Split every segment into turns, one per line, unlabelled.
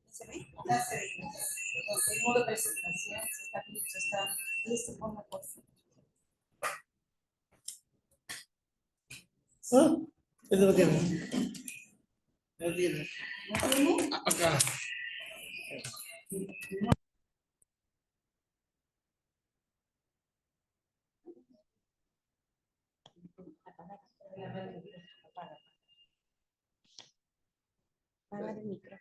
¿Se ve? Ya se ve. El modo de presentación se está listo con la cosa.
Eso lo tiene. Lo tiene.
¿No tiene?
Acá.
Apaga el micrófono.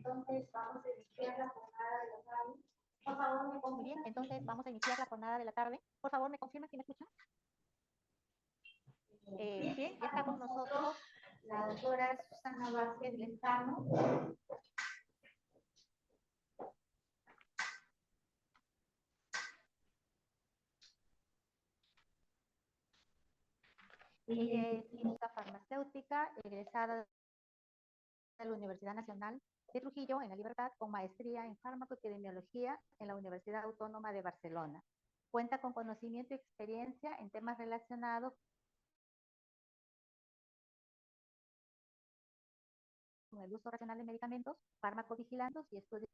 Entonces vamos a iniciar la jornada de la tarde. Por favor, me confirma. Muy bien, entonces vamos a iniciar la jornada de la tarde. Por favor, me confirma si me escuchan. Bien, ya está con nosotros la doctora Susana Vázquez Lezcano. Ella es química farmacéutica, egresada de la Universidad Nacional de Trujillo, en La Libertad, con maestría en farmacoepidemiología en la Universidad Autónoma de Barcelona. Cuenta con conocimiento y experiencia en temas relacionados con el uso racional de medicamentos, farmacovigilancia y estudios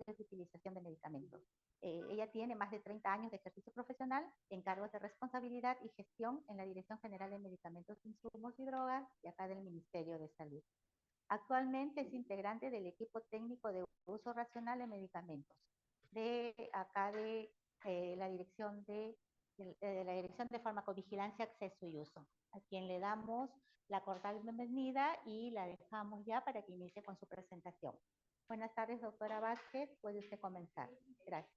de utilización de medicamentos. Ella tiene más de 30 años de ejercicio profesional en cargos de responsabilidad y gestión en la Dirección General de Medicamentos, Insumos y Drogas y acá del Ministerio de Salud. Actualmente es integrante del equipo técnico de uso racional de medicamentos de acá de la Dirección de la Dirección de Farmacovigilancia, Acceso y Uso, a quien le damos la cordial bienvenida y la dejamos ya para que inicie con su presentación. Buenas tardes, doctora Vázquez. Puede usted comenzar. Gracias.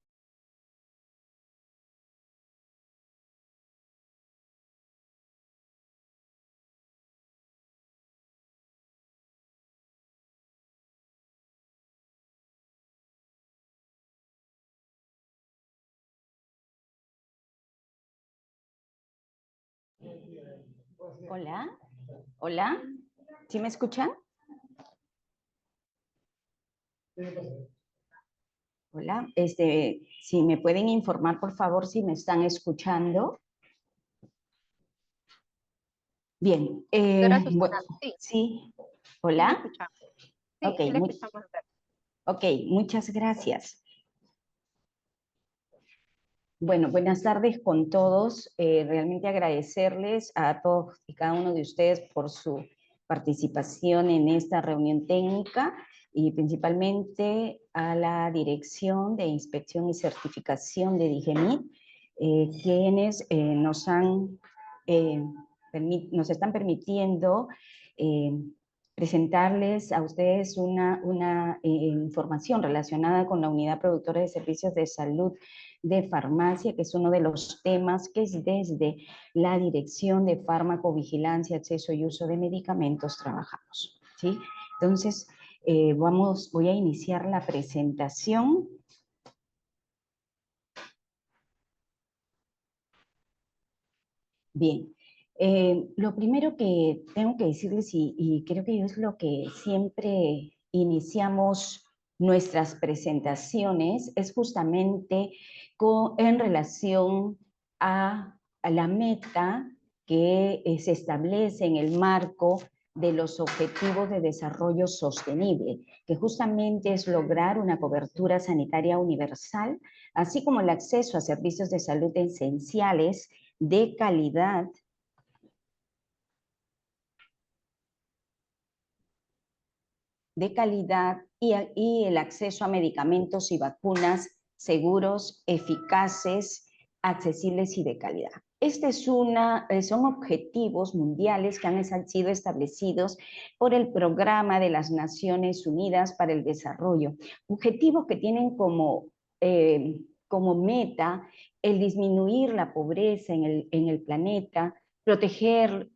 Hola, hola, ¿sí me escuchan? Hola, si me pueden informar, por favor, si me están escuchando. Bien, bueno, sí, hola. Ok, muchas gracias. Bueno, buenas tardes con todos. Realmente agradecerles a todos y cada uno de ustedes por su participación en esta reunión técnica y principalmente a la Dirección de Inspección y Certificación de DIGEMIT, quienes nos están permitiendo presentarles a ustedes una información relacionada con la Unidad Productora de Servicios de Salud de Farmacia, que es uno de los temas que es desde la Dirección de Farmacovigilancia, Acceso y Uso de Medicamentos trabajamos, ¿sí? Entonces, voy a iniciar la presentación. Bien, lo primero que tengo que decirles, y creo que es lo que siempre iniciamos nuestras presentaciones, es justamente en relación a la meta que se establece en el marco de los Objetivos de Desarrollo Sostenible, que justamente es lograr una cobertura sanitaria universal, así como el acceso a servicios de salud esenciales de calidad de calidad y el acceso a medicamentos y vacunas seguros, eficaces, accesibles y de calidad. Son objetivos mundiales que han sido establecidos por el Programa de las Naciones Unidas para el Desarrollo. Objetivos que tienen como meta el disminuir la pobreza en el planeta, proteger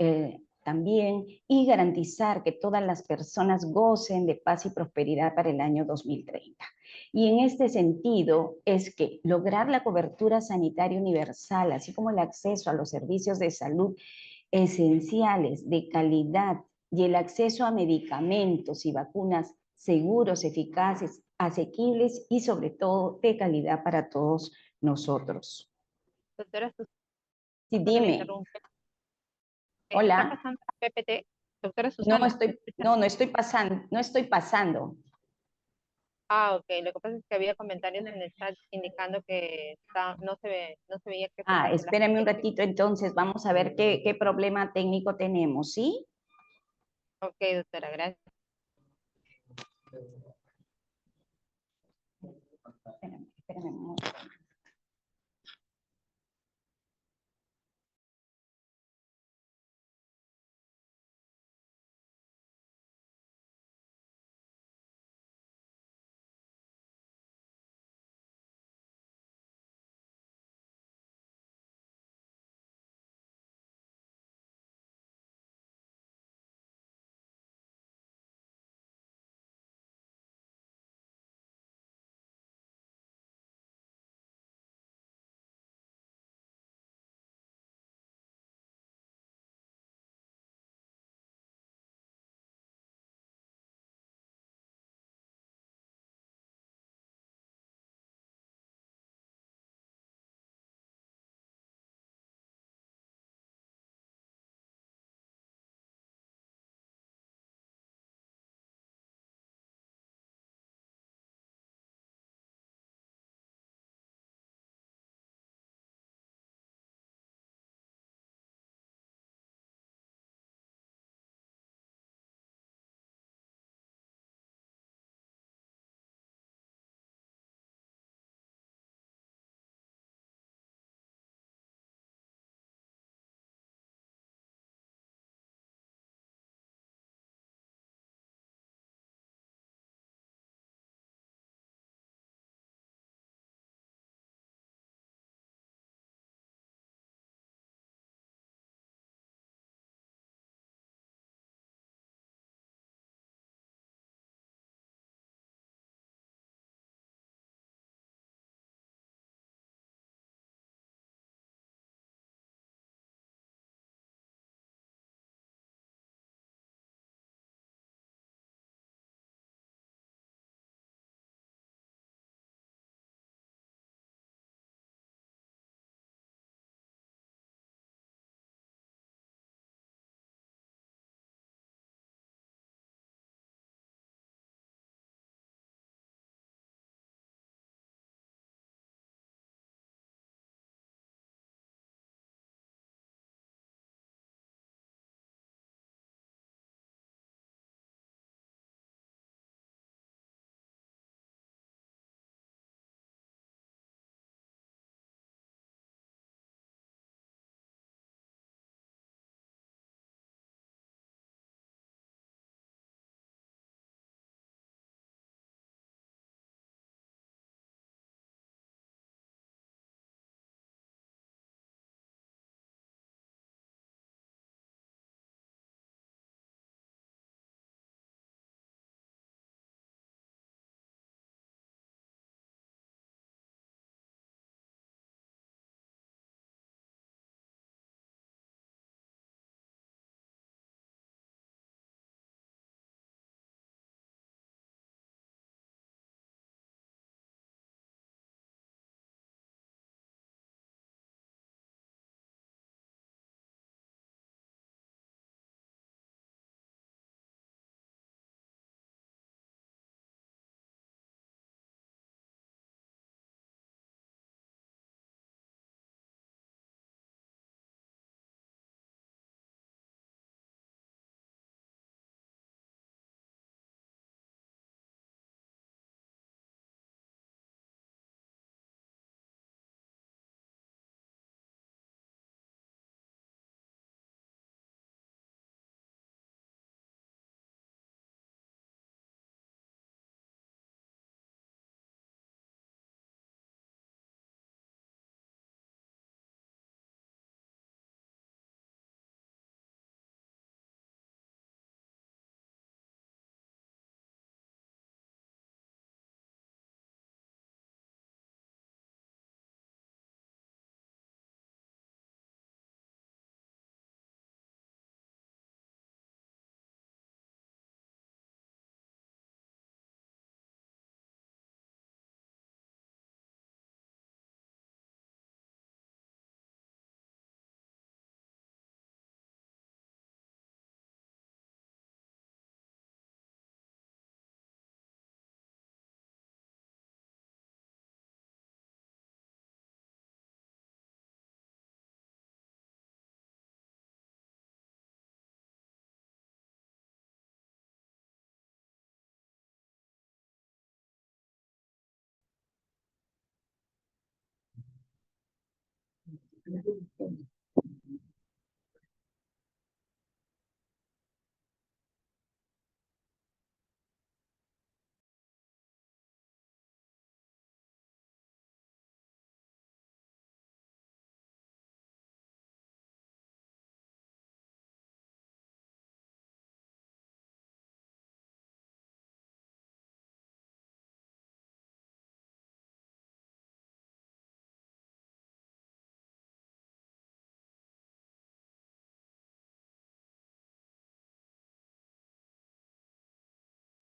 también y garantizar que todas las personas gocen de paz y prosperidad para el año 2030. Y en este sentido es que lograr la cobertura sanitaria universal, así como el acceso a los servicios de salud esenciales, de calidad y el acceso a medicamentos y vacunas seguros, eficaces, asequibles y sobre todo de calidad para todos nosotros.
Doctora Susana,
Sí,
que le
dime.
interrumpe. ¿Está
Hola.
pasando a PPT? Doctora Susana.
No estoy pasando.
Ah, ok. Lo que pasa es que había comentarios en el chat indicando que no se veía que
Ah,
pasando la
espérame un
PPT.
ratito, entonces vamos a ver qué problema técnico tenemos, ¿sí?
Ok, doctora, gracias.
Espérame un momento.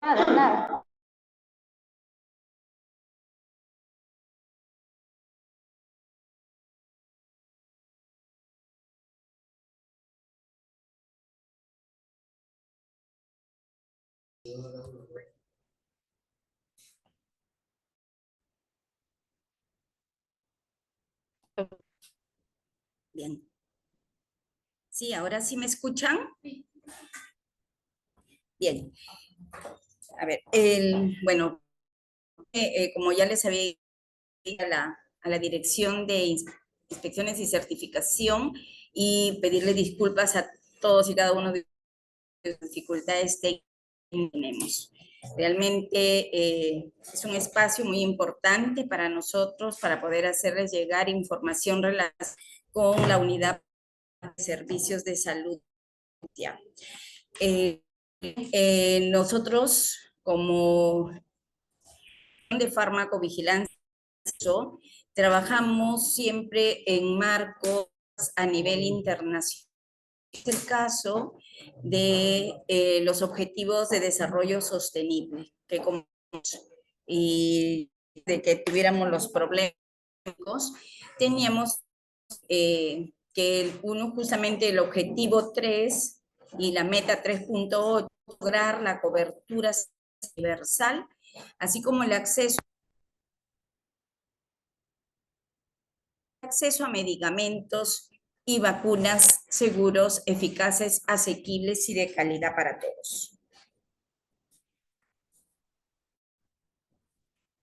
Nada, nada.
Bien. Sí, ahora sí me escuchan. Bien. A ver, bueno, como ya les había dicho a la Dirección de Inspecciones y Certificación y pedirle disculpas a todos y cada uno de las dificultades técnicas que tenemos. Realmente es un espacio muy importante para nosotros para poder hacerles llegar información relacionada con la unidad de servicios de salud. Nosotros, como de farmacovigilancia, trabajamos siempre en marcos a nivel internacional. Es el caso de los Objetivos de Desarrollo Sostenible, que como y de que tuviéramos los problemas, teníamos que uno justamente el objetivo 3 y la meta 3.8, lograr la cobertura universal, así como el acceso a medicamentos y vacunas seguros, eficaces, asequibles y de calidad para todos.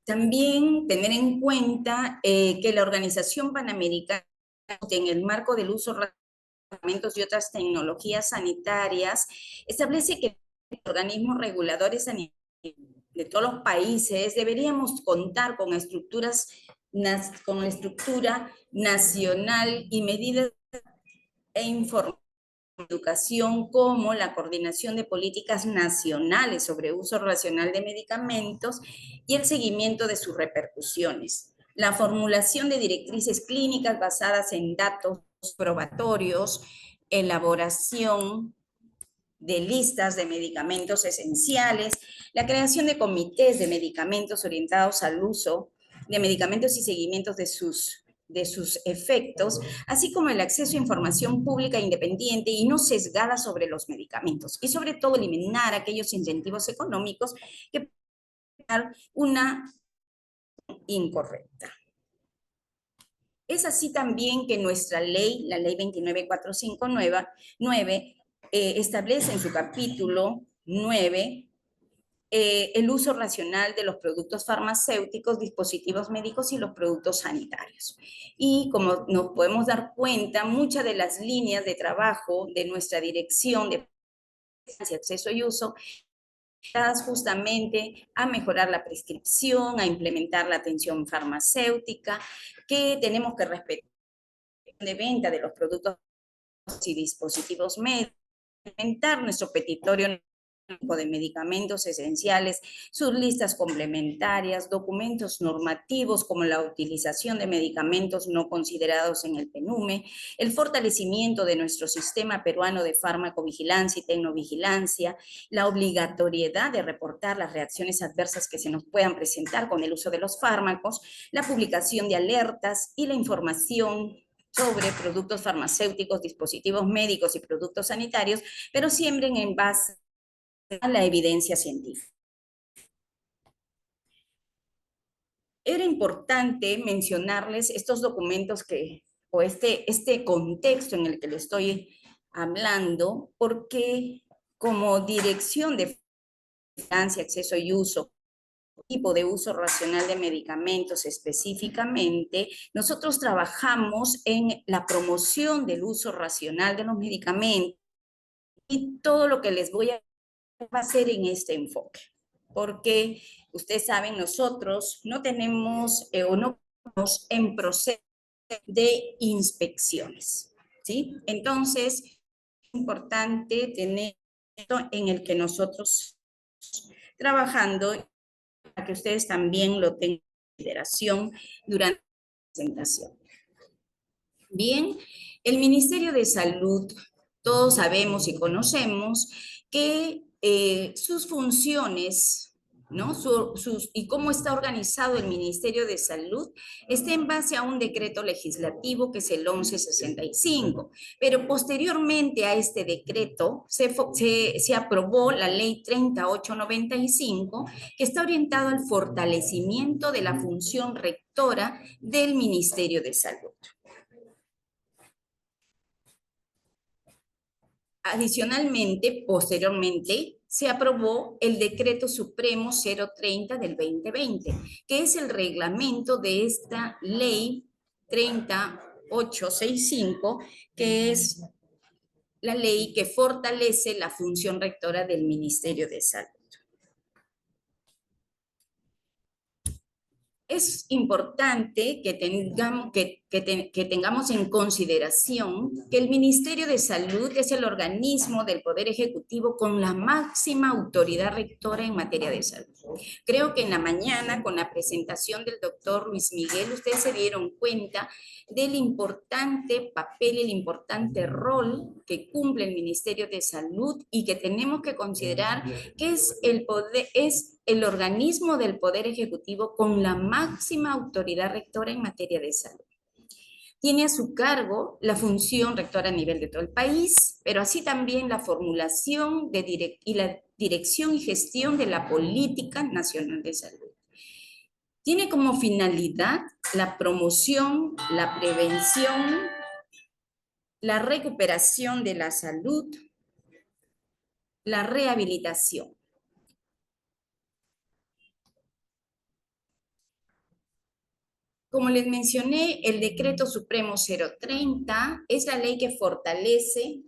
También tener en cuenta que la Organización Panamericana, en el marco del uso de medicamentos y otras tecnologías sanitarias, establece que los organismos reguladores sanitarios de todos los países deberíamos contar con con la estructura nacional y medidas e información de educación como la coordinación de políticas nacionales sobre uso racional de medicamentos y el seguimiento de sus repercusiones. La formulación de directrices clínicas basadas en datos probatorios, elaboración de listas de medicamentos esenciales, la creación de comités de medicamentos orientados al uso de medicamentos y seguimientos de sus efectos, así como el acceso a información pública independiente y no sesgada sobre los medicamentos, y sobre todo eliminar aquellos incentivos económicos que pueden dar una incorrecta. Es así también que nuestra ley, la ley 29459, establece en su capítulo 9 el uso racional de los productos farmacéuticos, dispositivos médicos y los productos sanitarios. Y como nos podemos dar cuenta, muchas de las líneas de trabajo de nuestra dirección de acceso y uso justamente a mejorar la prescripción, a implementar la atención farmacéutica, que tenemos que respetar de venta de los productos y dispositivos médicos, implementar nuestro petitorio de medicamentos esenciales, sus listas complementarias, documentos normativos como la utilización de medicamentos no considerados en el PNUME, el fortalecimiento de nuestro sistema peruano de farmacovigilancia y tecnovigilancia, la obligatoriedad de reportar las reacciones adversas que se nos puedan presentar con el uso de los fármacos, la publicación de alertas y la información sobre productos farmacéuticos, dispositivos médicos y productos sanitarios, pero siempre en base a la evidencia científica. Era importante mencionarles estos documentos o este contexto en el que le estoy hablando, porque como dirección de vigilancia, acceso y uso tipo de uso racional de medicamentos específicamente, nosotros trabajamos en la promoción del uso racional de los medicamentos y todo lo que les voy a hacer en este enfoque. Porque ustedes saben, nosotros no tenemos o no estamos en proceso de inspecciones, ¿sí? Entonces, es importante tener esto en el que nosotros trabajando para que ustedes también lo tengan en consideración durante la presentación. Bien, el Ministerio de Salud, todos sabemos y conocemos que sus funciones, ¿no? Y cómo está organizado el Ministerio de Salud está en base a un decreto legislativo que es el 1165, pero posteriormente a este decreto se aprobó la ley 3895 que está orientado al fortalecimiento de la función rectora del Ministerio de Salud. Adicionalmente, posteriormente, se aprobó el Decreto Supremo 030 del 2020, que es el reglamento de esta ley 3865, que es la ley que fortalece la función rectora del Ministerio de Salud. Es importante que tengamos en consideración que el Ministerio de Salud es el organismo del Poder Ejecutivo con la máxima autoridad rectora en materia de salud. Creo que en la mañana, con la presentación del doctor Luis Miguel, ustedes se dieron cuenta del importante papel y el importante rol que cumple el Ministerio de Salud y que tenemos que considerar que es el organismo del Poder Ejecutivo con la máxima autoridad rectora en materia de salud. Tiene a su cargo la función rectora a nivel de todo el país, pero así también la formulación y la dirección y gestión de la política nacional de salud. Tiene como finalidad la promoción, la prevención, la recuperación de la salud, la rehabilitación. Como les mencioné, el Decreto Supremo 030 es la ley que fortalece,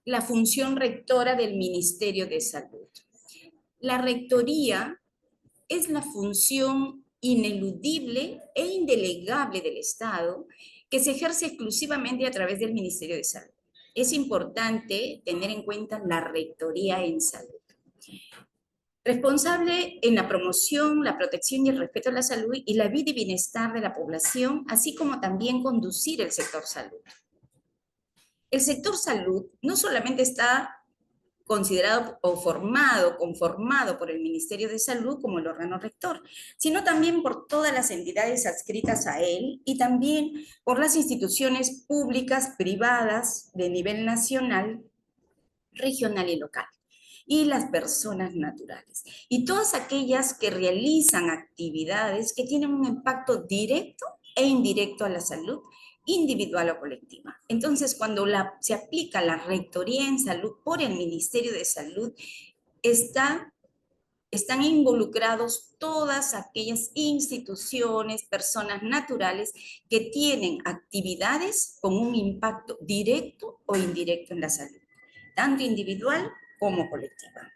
la función rectora del Ministerio de Salud. La rectoría es la función ineludible e indelegable del Estado que se ejerce exclusivamente a través del Ministerio de Salud. Es importante tener en cuenta la rectoría en salud. Responsable en la promoción, la protección y el respeto a la salud y la vida y bienestar de la población, así como también conducir el sector salud. El sector salud no solamente está considerado o conformado por el Ministerio de Salud como el órgano rector, sino también por todas las entidades adscritas a él y también por las instituciones públicas, privadas de nivel nacional, regional y local, y las personas naturales, y todas aquellas que realizan actividades que tienen un impacto directo e indirecto a la salud individual o colectiva. Entonces, cuando se aplica la rectoría en salud por el Ministerio de Salud, están involucrados todas aquellas instituciones, personas naturales que tienen actividades con un impacto directo o indirecto en la salud, tanto individual como colectiva.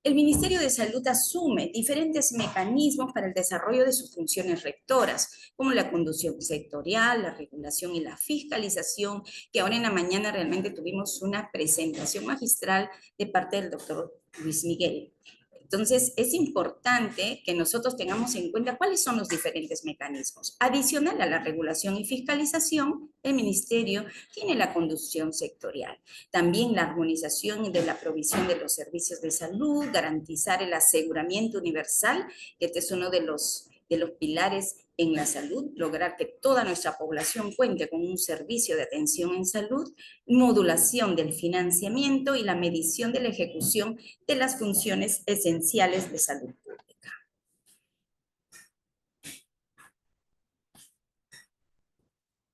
El Ministerio de Salud asume diferentes mecanismos para el desarrollo de sus funciones rectoras, como la conducción sectorial, la regulación y la fiscalización, que ahora en la mañana realmente tuvimos una presentación magistral de parte del doctor Luis Miguel. Entonces, es importante que nosotros tengamos en cuenta cuáles son los diferentes mecanismos. Adicional a la regulación y fiscalización, el Ministerio tiene la conducción sectorial. También la armonización de la provisión de los servicios de salud, garantizar el aseguramiento universal, que este es uno de los pilares en la salud, lograr que toda nuestra población cuente con un servicio de atención en salud, modulación del financiamiento y la medición de la ejecución de las funciones esenciales de salud pública.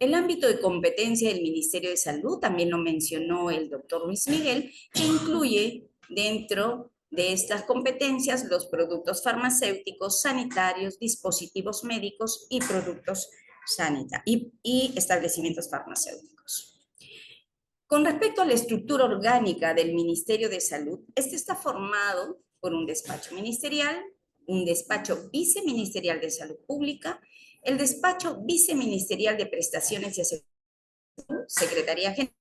El ámbito de competencia del Ministerio de Salud, también lo mencionó el doctor Luis Miguel, que incluye dentro de estas competencias los productos farmacéuticos, sanitarios, dispositivos médicos y productos sanitarios y establecimientos farmacéuticos. Con respecto a la estructura orgánica del Ministerio de Salud, este está formado por un despacho ministerial, un despacho viceministerial de Salud Pública, el despacho viceministerial de Prestaciones y Aseguración, Secretaría General,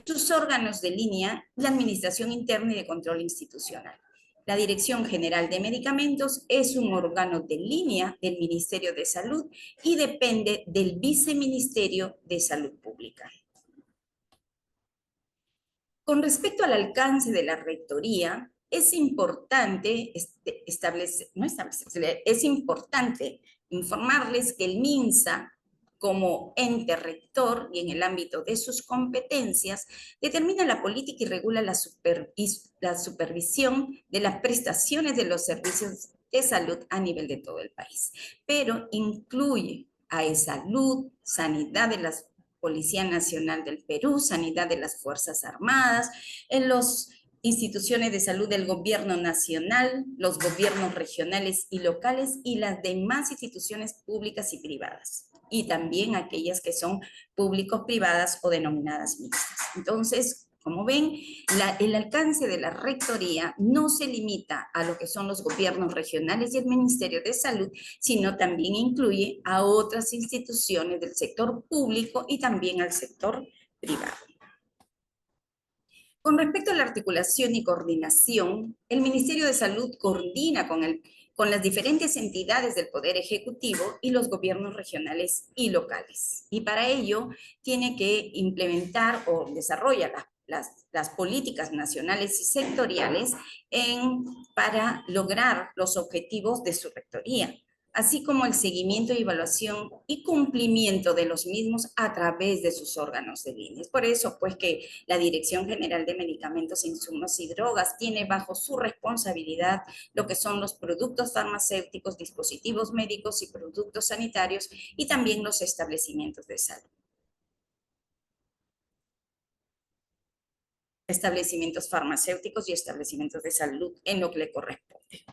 sus órganos de línea, la Administración Interna y de Control Institucional. La Dirección General de Medicamentos es un órgano de línea del Ministerio de Salud y depende del Viceministerio de Salud Pública. Con respecto al alcance de la rectoría, es importante es importante informarles que el MINSA, como ente rector y en el ámbito de sus competencias, determina la política y regula la supervisión de las prestaciones de los servicios de salud a nivel de todo el país, pero incluye a salud, sanidad de las Policía Nacional del Perú, Sanidad de las Fuerzas Armadas, en las instituciones de salud del gobierno nacional, los gobiernos regionales y locales y las demás instituciones públicas y privadas, y también aquellas que son públicos-privadas o denominadas mixtas. Entonces, como ven, el alcance de la rectoría no se limita a lo que son los gobiernos regionales y el Ministerio de Salud, sino también incluye a otras instituciones del sector público y también al sector privado. Con respecto a la articulación y coordinación, el Ministerio de Salud coordina con las diferentes entidades del Poder Ejecutivo y los gobiernos regionales y locales. Y para ello tiene que implementar o desarrolla las políticas nacionales y sectoriales para lograr los objetivos de su rectoría, así como el seguimiento y evaluación y cumplimiento de los mismos a través de sus órganos de línea. Es por eso, pues, que la Dirección General de Medicamentos, Insumos y Drogas tiene bajo su responsabilidad lo que son los productos farmacéuticos, dispositivos médicos y productos sanitarios, y también los establecimientos de salud. Establecimientos farmacéuticos y establecimientos de salud en lo que le corresponde.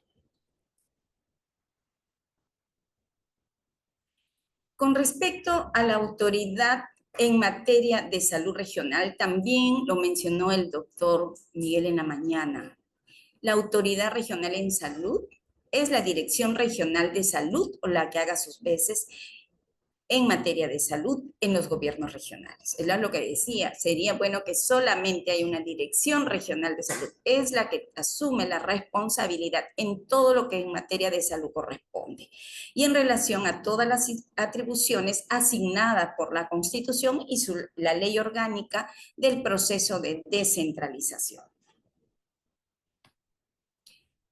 Con respecto a la autoridad en materia de salud regional, también lo mencionó el doctor Miguel en la mañana. La autoridad regional en salud es la Dirección Regional de Salud o la que haga sus veces en materia de salud en los gobiernos regionales. Es lo que decía, sería bueno que solamente hay una Dirección Regional de Salud. Es la que asume la responsabilidad en todo lo que en materia de salud corresponde. Y en relación a todas las atribuciones asignadas por la Constitución y la ley orgánica del proceso de descentralización.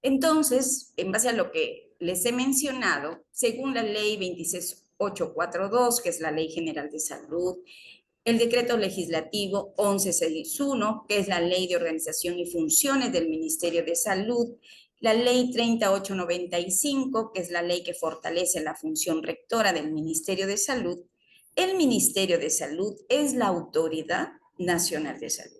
Entonces, en base a lo que les he mencionado, según la ley 26842, que es la Ley General de Salud, el decreto legislativo 1161, que es la Ley de Organización y Funciones del Ministerio de Salud, la Ley 30895, que es la ley que fortalece la función rectora del Ministerio de Salud, el Ministerio de Salud es la Autoridad Nacional de Salud.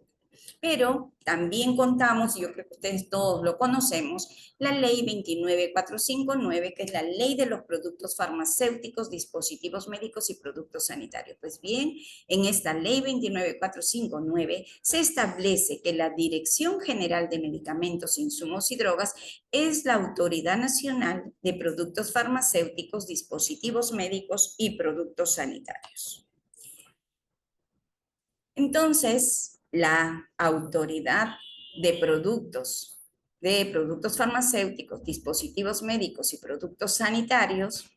Pero también contamos, y yo creo que ustedes todos lo conocemos, la ley 29459, que es la ley de los productos farmacéuticos, dispositivos médicos y productos sanitarios. Pues bien, en esta ley 29459 se establece que la Dirección General de Medicamentos, Insumos y Drogas es la Autoridad Nacional de Productos Farmacéuticos, Dispositivos Médicos y Productos Sanitarios. Entonces, la autoridad de productos farmacéuticos, dispositivos médicos y productos sanitarios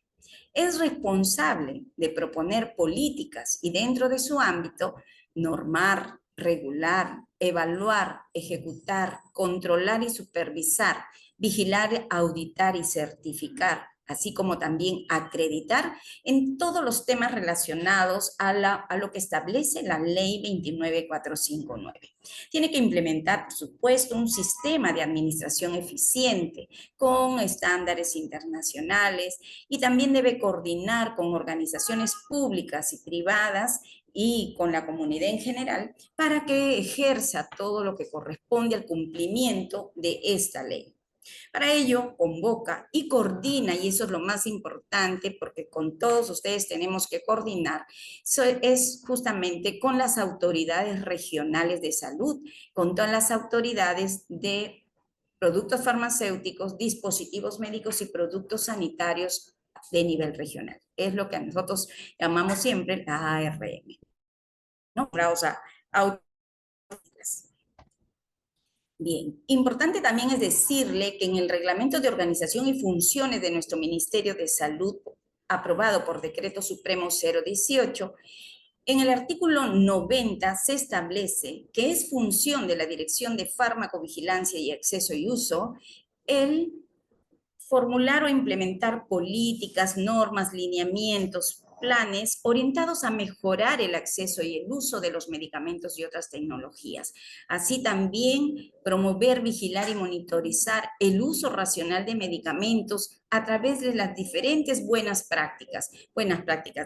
es responsable de proponer políticas y dentro de su ámbito normar, regular, evaluar, ejecutar, controlar y supervisar, vigilar, auditar y certificar así como también acreditar en todos los temas relacionados a lo que establece la Ley 29459. Tiene que implementar, por supuesto, un sistema de administración eficiente con estándares internacionales y también debe coordinar con organizaciones públicas y privadas y con la comunidad en general para que ejerza todo lo que corresponde al cumplimiento de esta ley. Para ello, convoca y coordina, y eso es lo más importante, porque con todos ustedes tenemos que coordinar, es justamente con las autoridades regionales de salud, con todas las autoridades de productos farmacéuticos, dispositivos médicos y productos sanitarios de nivel regional. Es lo que nosotros llamamos siempre la ARM, ¿no? O sea, bien, importante también es decirle que en el Reglamento de Organización y Funciones de nuestro Ministerio de Salud, aprobado por Decreto Supremo 018, en el artículo 90 se establece que es función de la Dirección de Farmacovigilancia y Acceso y Uso el formular o implementar políticas, normas, lineamientos, planes orientados a mejorar el acceso y el uso de los medicamentos y otras tecnologías. Así también promover, vigilar y monitorizar el uso racional de medicamentos a través de las diferentes buenas prácticas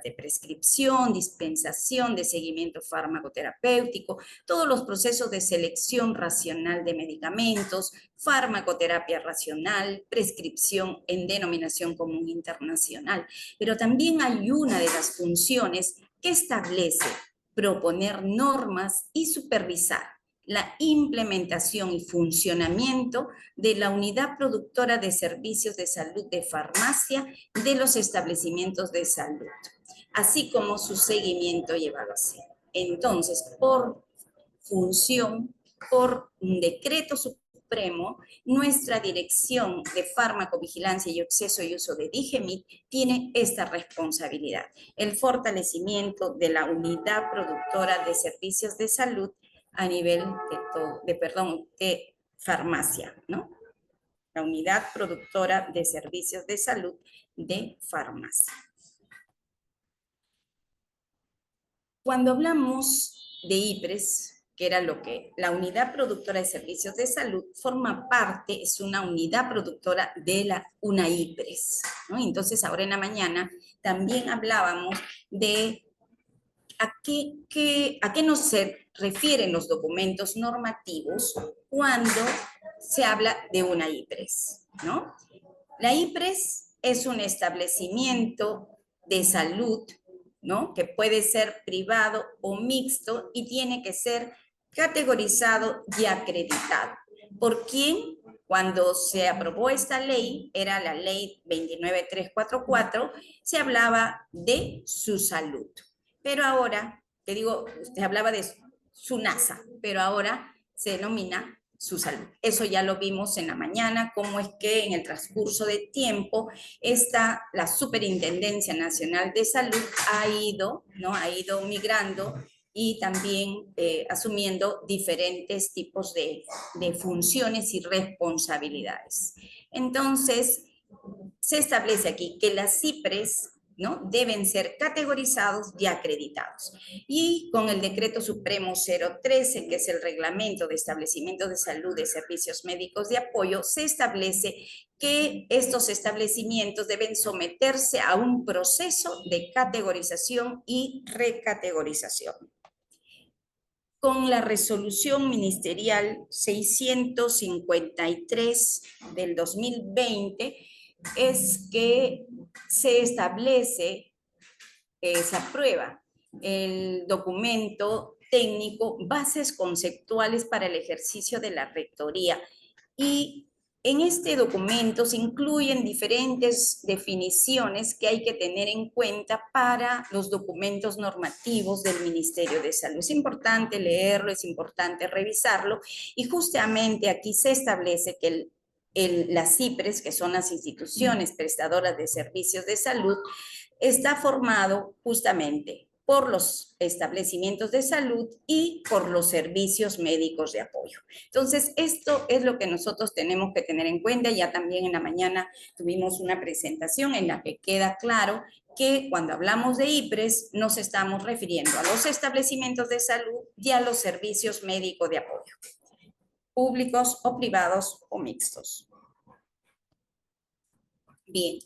de prescripción, dispensación, de seguimiento farmacoterapéutico, todos los procesos de selección racional de medicamentos, farmacoterapia racional, prescripción en denominación común internacional. Pero también hay una de las funciones que establece proponer normas y supervisar la implementación y funcionamiento de la unidad productora de servicios de salud de farmacia de los establecimientos de salud, así como su seguimiento y evaluación. Entonces, por función, por un decreto supremo, nuestra Dirección de Farmacovigilancia y Acceso y Uso de DIGEMIT tiene esta responsabilidad, el fortalecimiento de la unidad productora de servicios de salud a nivel de farmacia, ¿no? La unidad productora de servicios de salud de farmacia. Cuando hablamos de IPRES, que era lo que la unidad productora de servicios de salud forma parte, es una unidad productora de una IPRES, ¿no? Entonces, ahora en la mañana también hablábamos de a qué nos refieren los documentos normativos cuando se habla de una IPRES, ¿no? La IPRES es un establecimiento de salud, ¿no? Que puede ser privado o mixto y tiene que ser categorizado y acreditado. ¿Por quién? Cuando se aprobó esta ley, era la ley 29344, se hablaba de su salud. Pero ahora, te digo, usted hablaba de SUNASA, pero ahora se denomina su salud. Eso ya lo vimos en la mañana, cómo es que en el transcurso de tiempo la Superintendencia Nacional de Salud ha ido migrando y también asumiendo diferentes tipos de funciones y responsabilidades. Entonces, se establece aquí que las IPRES, ¿no?, deben ser categorizados y acreditados. Y con el Decreto Supremo 013, que es el Reglamento de Establecimientos de Salud de Servicios Médicos de Apoyo, se establece que estos establecimientos deben someterse a un proceso de categorización y recategorización. Con la resolución ministerial 653 del 2020, es que se establece, se aprueba el documento técnico Bases Conceptuales para el Ejercicio de la Rectoría. Y en este documento se incluyen diferentes definiciones que hay que tener en cuenta para los documentos normativos del Ministerio de Salud. Es importante leerlo, es importante revisarlo, y justamente aquí se establece que las IPRES, que son las instituciones prestadoras de servicios de salud, está formado justamente por los establecimientos de salud y por los servicios médicos de apoyo. Entonces, esto es lo que nosotros tenemos que tener en cuenta. Ya también en la mañana tuvimos una presentación en la que queda claro que cuando hablamos de IPRES nos estamos refiriendo a los establecimientos de salud y a los servicios médicos de apoyo, públicos o privados o mixtos. Bien,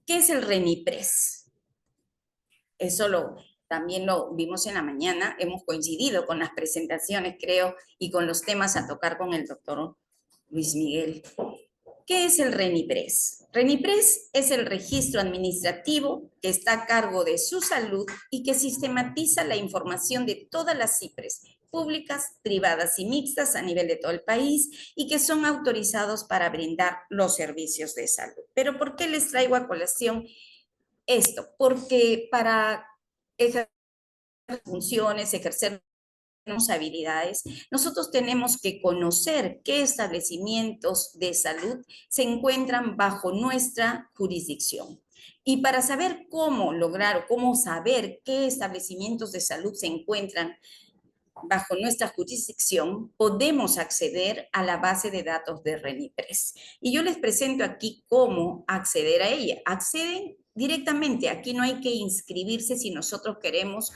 ¿qué es el RENIPRES? Eso también lo vimos en la mañana, hemos coincidido con las presentaciones, creo, y con los temas a tocar con el doctor Luis Miguel. ¿Qué es el RENIPRES? RENIPRES es el registro administrativo que está a cargo de su salud y que sistematiza la información de todas las IPRES, públicas, privadas y mixtas a nivel de todo el país y que son autorizados para brindar los servicios de salud. ¿Pero por qué les traigo a colación esto? Porque para ejercer funciones, ejercer habilidades, nosotros tenemos que conocer qué establecimientos de salud se encuentran bajo nuestra jurisdicción. Y para saber cómo lograr o cómo saber qué establecimientos de salud se encuentran bajo nuestra jurisdicción, podemos acceder a la base de datos de RENIPRES. Y yo les presento aquí cómo acceder a ella. Acceden directamente, aquí no hay que inscribirse si nosotros queremos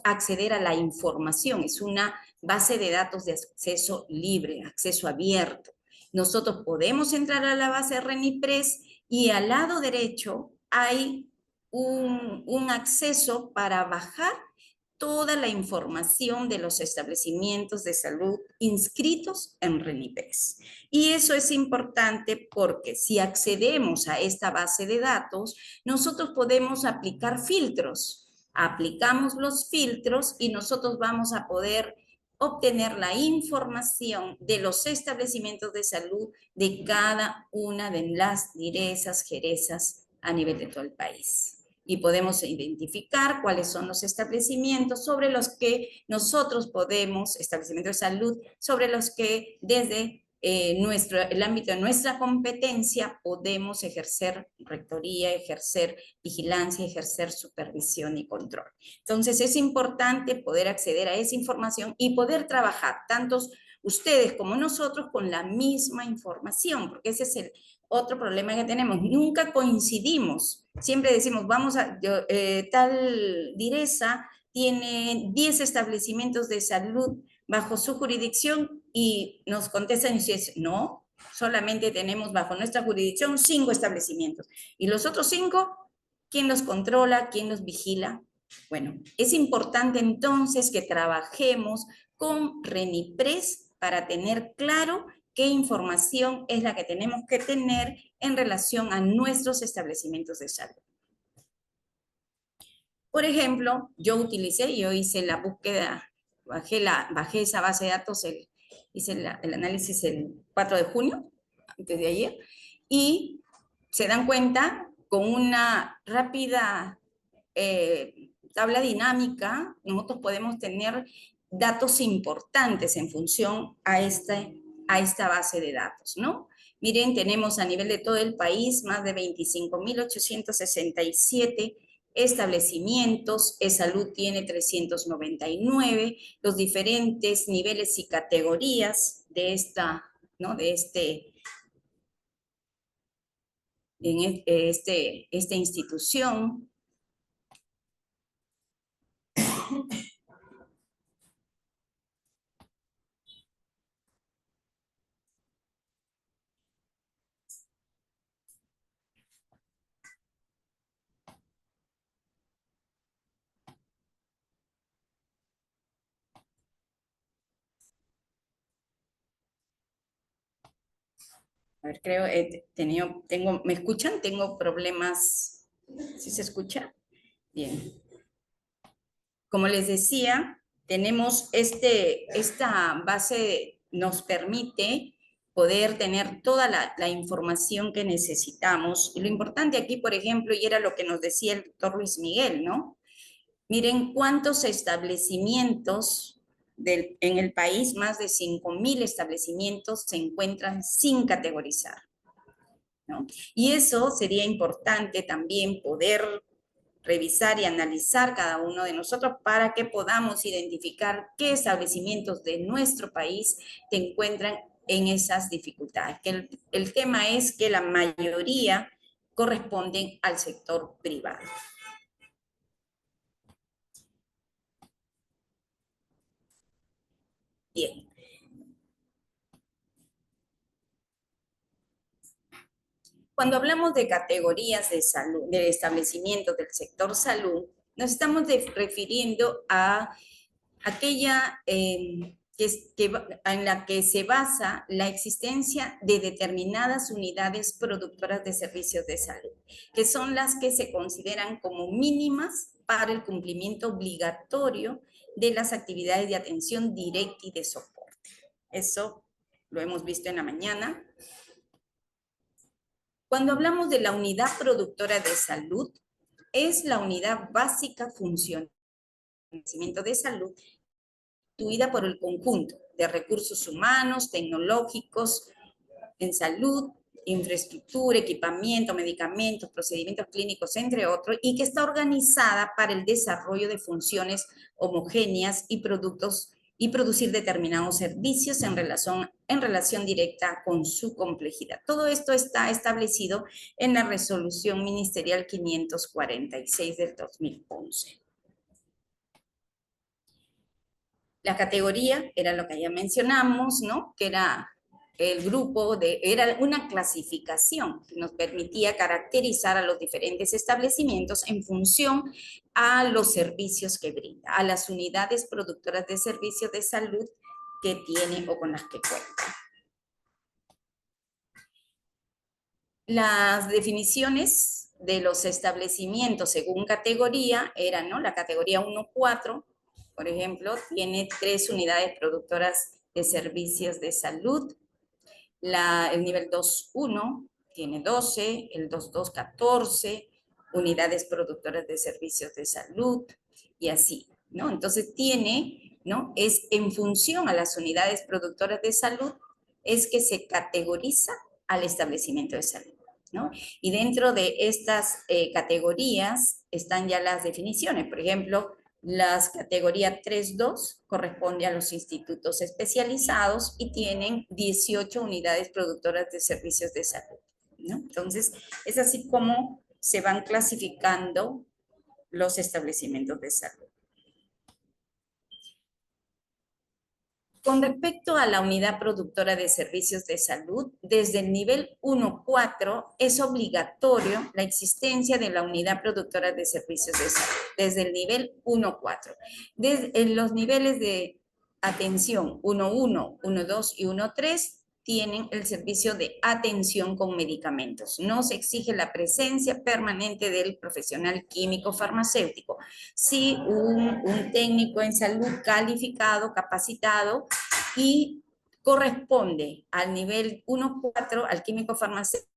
acceder a la información. Es una base de datos de acceso libre, acceso abierto. Nosotros podemos entrar a la base de RENIPRES y al lado derecho hay un acceso para bajar toda la información de los establecimientos de salud inscritos en RENIPRES. Y eso es importante porque si accedemos a esta base de datos, nosotros podemos aplicar filtros. Aplicamos los filtros y nosotros vamos a poder obtener la información de los establecimientos de salud de cada una de las direzas, jerezas a nivel de todo el país. Y podemos identificar cuáles son los establecimientos sobre los que nosotros podemos, establecimientos de salud, sobre los que desde el ámbito de nuestra competencia podemos ejercer rectoría, ejercer vigilancia, ejercer supervisión y control. Entonces es importante poder acceder a esa información y poder trabajar, tantos ustedes como nosotros, con la misma información, porque ese es el otro problema que tenemos. Nunca coincidimos. Siempre decimos, tal direza tiene 10 establecimientos de salud bajo su jurisdicción y nos contestan y dicen, no, solamente tenemos bajo nuestra jurisdicción 5 establecimientos. Y los otros 5, ¿quién los controla? ¿Quién los vigila? Bueno, es importante entonces que trabajemos con RENIPRES para tener claro qué información es la que tenemos que tener en relación a nuestros establecimientos de salud. Por ejemplo, yo hice la búsqueda, bajé esa base de datos, hice el análisis el 4 de junio, antes de ayer, y se dan cuenta con una rápida tabla dinámica, nosotros podemos tener datos importantes en función a esta base de datos, ¿no? Miren, tenemos a nivel de todo el país más de 25.867 establecimientos, salud tiene 399, los diferentes niveles y categorías de esta institución. A ver, creo, ¿me escuchan? Tengo problemas. ¿Sí se escucha? Bien. Como les decía, tenemos esta base nos permite poder tener toda la información que necesitamos. Y lo importante aquí, por ejemplo, y era lo que nos decía el doctor Luis Miguel, ¿no? Miren cuántos establecimientos en el país, más de 5.000 establecimientos se encuentran sin categorizar, ¿no? Y eso sería importante también poder revisar y analizar cada uno de nosotros para que podamos identificar qué establecimientos de nuestro país se encuentran en esas dificultades. Que el tema es que la mayoría corresponden al sector privado. Bien. Cuando hablamos de categorías de salud, de establecimientos del sector salud, nos estamos refiriendo a aquella en la que se basa la existencia de determinadas unidades productoras de servicios de salud, que son las que se consideran como mínimas para el cumplimiento obligatorio de las actividades de atención directa y de soporte. Eso lo hemos visto en la mañana. Cuando hablamos de la unidad productora de salud, es la unidad básica funcional de salud constituida por el conjunto de recursos humanos, tecnológicos, en salud, infraestructura, equipamiento, medicamentos, procedimientos clínicos, entre otros, y que está organizada para el desarrollo de funciones homogéneas y producir determinados servicios en relación directa con su complejidad. Todo esto está establecido en la Resolución Ministerial 546 del 2011. La categoría era lo que ya mencionamos, ¿no? Que era el grupo era una clasificación que nos permitía caracterizar a los diferentes establecimientos en función a los servicios que brinda, a las unidades productoras de servicios de salud que tiene o con las que cuenta. Las definiciones de los establecimientos según categoría eran, ¿no? La categoría 1-4, por ejemplo, tiene 3 unidades productoras de servicios de salud. El nivel 2-1 tiene 12, el 2-2, 14 unidades productoras de servicios de salud y así, ¿no? Entonces tiene, ¿no? Es en función a las unidades productoras de salud es que se categoriza al establecimiento de salud, ¿no? Y dentro de estas categorías están ya las definiciones. Por ejemplo, las categorías 3-2 corresponde a los institutos especializados y tienen 18 unidades productoras de servicios de salud, ¿no? Entonces, es así como se van clasificando los establecimientos de salud. Con respecto a la unidad productora de servicios de salud, desde el nivel 1-4 es obligatorio la existencia de la unidad productora de servicios de salud, desde el nivel 1-4. En los niveles de atención 1-1, 1-2 y 1-3 tienen el servicio de atención con medicamentos. No se exige la presencia permanente del profesional químico farmacéutico. Sí, un técnico en salud calificado, capacitado y corresponde al nivel 1-4 al químico farmacéutico.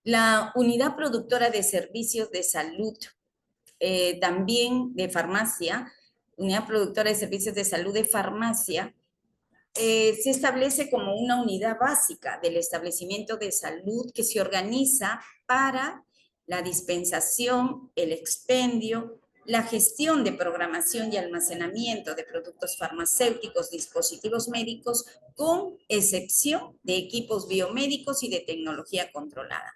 La unidad productora de servicios de salud, también de farmacia, unidad productora de servicios de salud de farmacia, se establece como una unidad básica del establecimiento de salud que se organiza para la dispensación, el expendio, la gestión de programación y almacenamiento de productos farmacéuticos, dispositivos médicos, con excepción de equipos biomédicos y de tecnología controlada,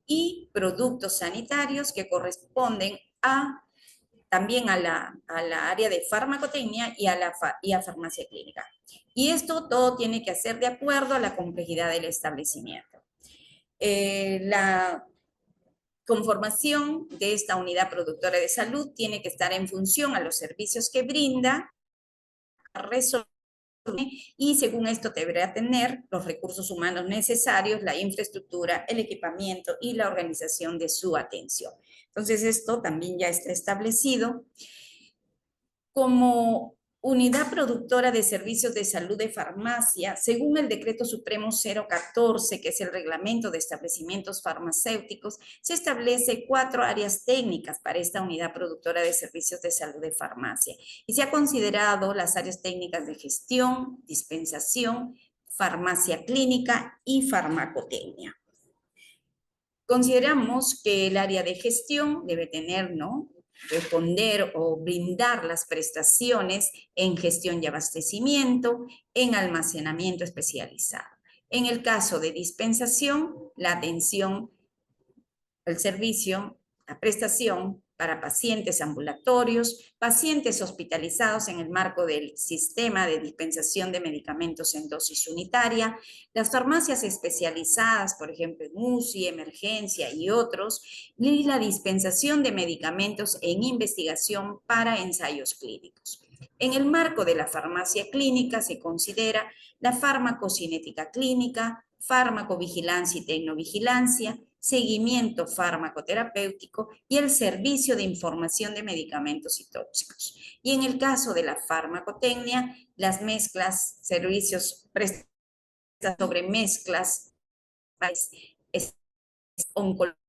y productos sanitarios que corresponden también a la área de farmacotecnia y a farmacia clínica. Y esto todo tiene que hacer de acuerdo a la complejidad del establecimiento. La conformación de esta unidad productora de salud tiene que estar en función a los servicios que brinda, y según esto deberá tener los recursos humanos necesarios, la infraestructura, el equipamiento y la organización de su atención. Entonces esto también ya está establecido. Como unidad productora de servicios de salud de farmacia, según el Decreto Supremo 014, que es el Reglamento de Establecimientos Farmacéuticos, se establece 4 áreas técnicas para esta unidad productora de servicios de salud de farmacia. Y se ha considerado las áreas técnicas de gestión, dispensación, farmacia clínica y farmacotecnia. Consideramos que el área de gestión debe tener, ¿no?, responder o brindar las prestaciones en gestión y abastecimiento, en almacenamiento especializado. En el caso de dispensación, la atención, el servicio, la prestación para pacientes ambulatorios, pacientes hospitalizados en el marco del sistema de dispensación de medicamentos en dosis unitaria, las farmacias especializadas, por ejemplo, en UCI, emergencia y otros, y la dispensación de medicamentos en investigación para ensayos clínicos. En el marco de la farmacia clínica se considera la farmacocinética clínica, farmacovigilancia y tecnovigilancia, seguimiento farmacoterapéutico y el servicio de información de medicamentos y tóxicos. Y en el caso de la farmacotecnia, las mezclas, servicios prestados sobre mezclas oncológicas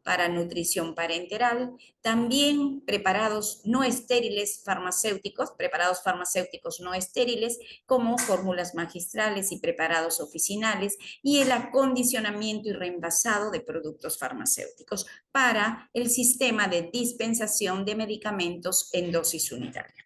para nutrición parenteral, también preparados no estériles farmacéuticos, preparados farmacéuticos no estériles, como fórmulas magistrales y preparados oficinales, y el acondicionamiento y reenvasado de productos farmacéuticos para el sistema de dispensación de medicamentos en dosis unitaria.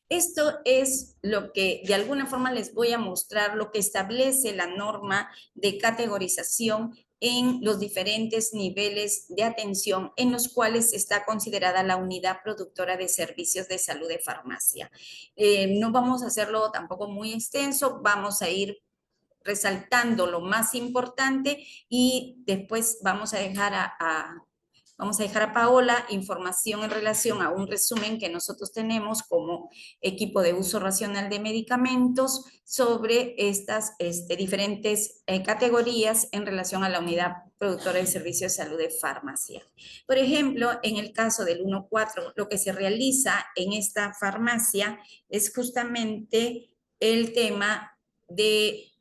Esto es lo que de alguna forma les voy a mostrar, lo que establece la norma de categorización en los diferentes niveles de atención en los cuales está considerada la unidad productora de servicios de salud de farmacia. No vamos a hacerlo tampoco muy extenso, vamos a ir resaltando lo más importante y después vamos a dejar a Paola información en relación a un resumen que nosotros tenemos como equipo de uso racional de medicamentos sobre estas diferentes categorías en relación a la unidad productora de servicios de salud de farmacia. Por ejemplo, en el caso del 1.4, lo que se realiza en esta farmacia es justamente el tema de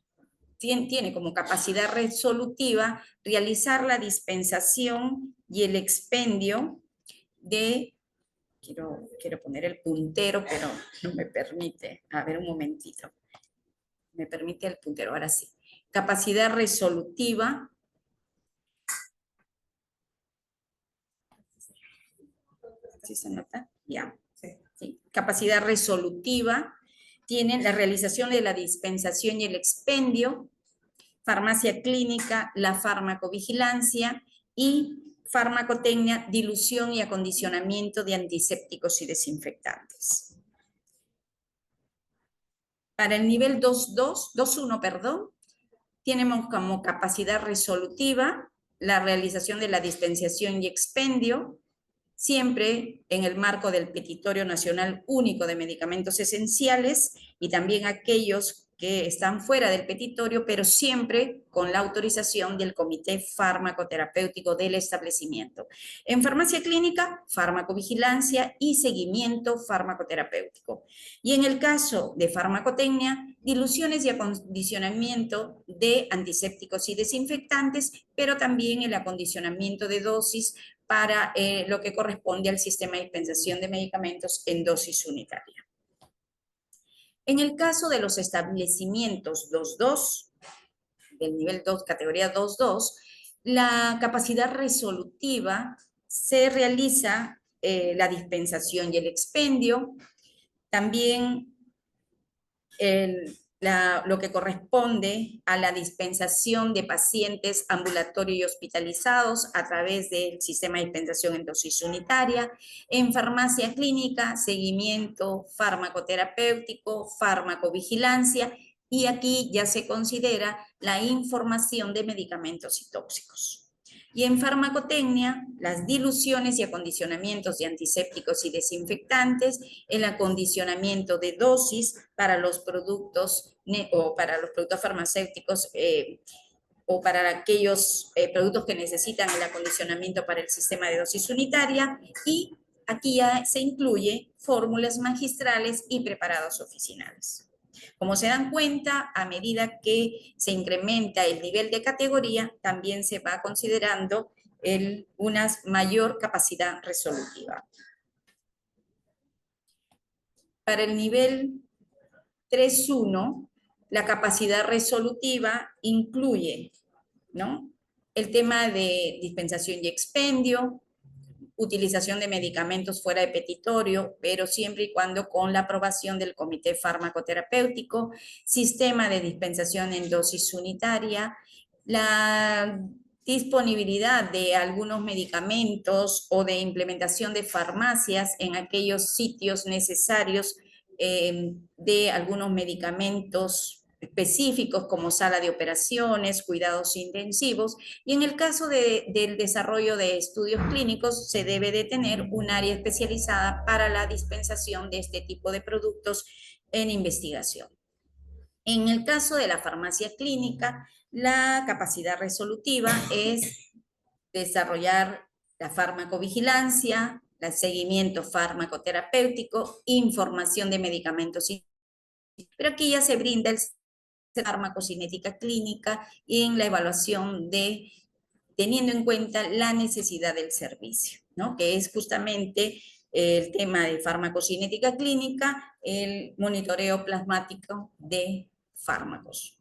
tiene como capacidad resolutiva realizar la dispensación y el expendio de, quiero poner el puntero, pero no me permite, a ver un momentito, me permite el puntero, ahora sí, capacidad resolutiva, ¿sí se nota? Ya, sí. Capacidad resolutiva, tienen la realización de la dispensación y el expendio, farmacia clínica, la farmacovigilancia y farmacotecnia, dilución y acondicionamiento de antisépticos y desinfectantes. Para el nivel 2.1, perdón, tenemos como capacidad resolutiva la realización de la dispensación y expendio, siempre en el marco del Petitorio Nacional Único de Medicamentos Esenciales y también aquellos que están fuera del petitorio, pero siempre con la autorización del Comité Farmacoterapéutico del establecimiento. En farmacia clínica, farmacovigilancia y seguimiento farmacoterapéutico. Y en el caso de farmacotecnia, diluciones y acondicionamiento de antisépticos y desinfectantes, pero también el acondicionamiento de dosis para lo que corresponde al sistema de dispensación de medicamentos en dosis unitaria. En el caso de los establecimientos 2.2, del nivel 2, categoría 2.2, la capacidad resolutiva se realiza la dispensación y el expendio, también lo que corresponde a la dispensación de pacientes ambulatorios y hospitalizados a través del sistema de dispensación en dosis unitaria, en farmacia clínica, seguimiento farmacoterapéutico, farmacovigilancia, y aquí ya se considera la información de medicamentos y tóxicos. Y en farmacotecnia, las diluciones y acondicionamientos de antisépticos y desinfectantes, el acondicionamiento de dosis para los productos farmacéuticos o para aquellos productos que necesitan el acondicionamiento para el sistema de dosis unitaria y aquí ya se incluye fórmulas magistrales y preparados oficinales. Como se dan cuenta, a medida que se incrementa el nivel de categoría, también se va considerando una mayor capacidad resolutiva. Para el nivel 3.1, la capacidad resolutiva incluye, ¿no?, el tema de dispensación y expendio, utilización de medicamentos fuera de petitorio, pero siempre y cuando con la aprobación del comité farmacoterapéutico, sistema de dispensación en dosis unitaria, la disponibilidad de algunos medicamentos o de implementación de farmacias en aquellos sitios necesarios de algunos medicamentos específicos como sala de operaciones, cuidados intensivos, y en el caso del desarrollo de estudios clínicos se debe de tener un área especializada para la dispensación de este tipo de productos en investigación. En el caso de la farmacia clínica, la capacidad resolutiva es desarrollar la farmacovigilancia, el seguimiento farmacoterapéutico, información de medicamentos, pero aquí ya se brinda el farmacocinética clínica y en la evaluación teniendo en cuenta la necesidad del servicio, ¿no?, que es justamente el tema de farmacocinética clínica, el monitoreo plasmático de fármacos.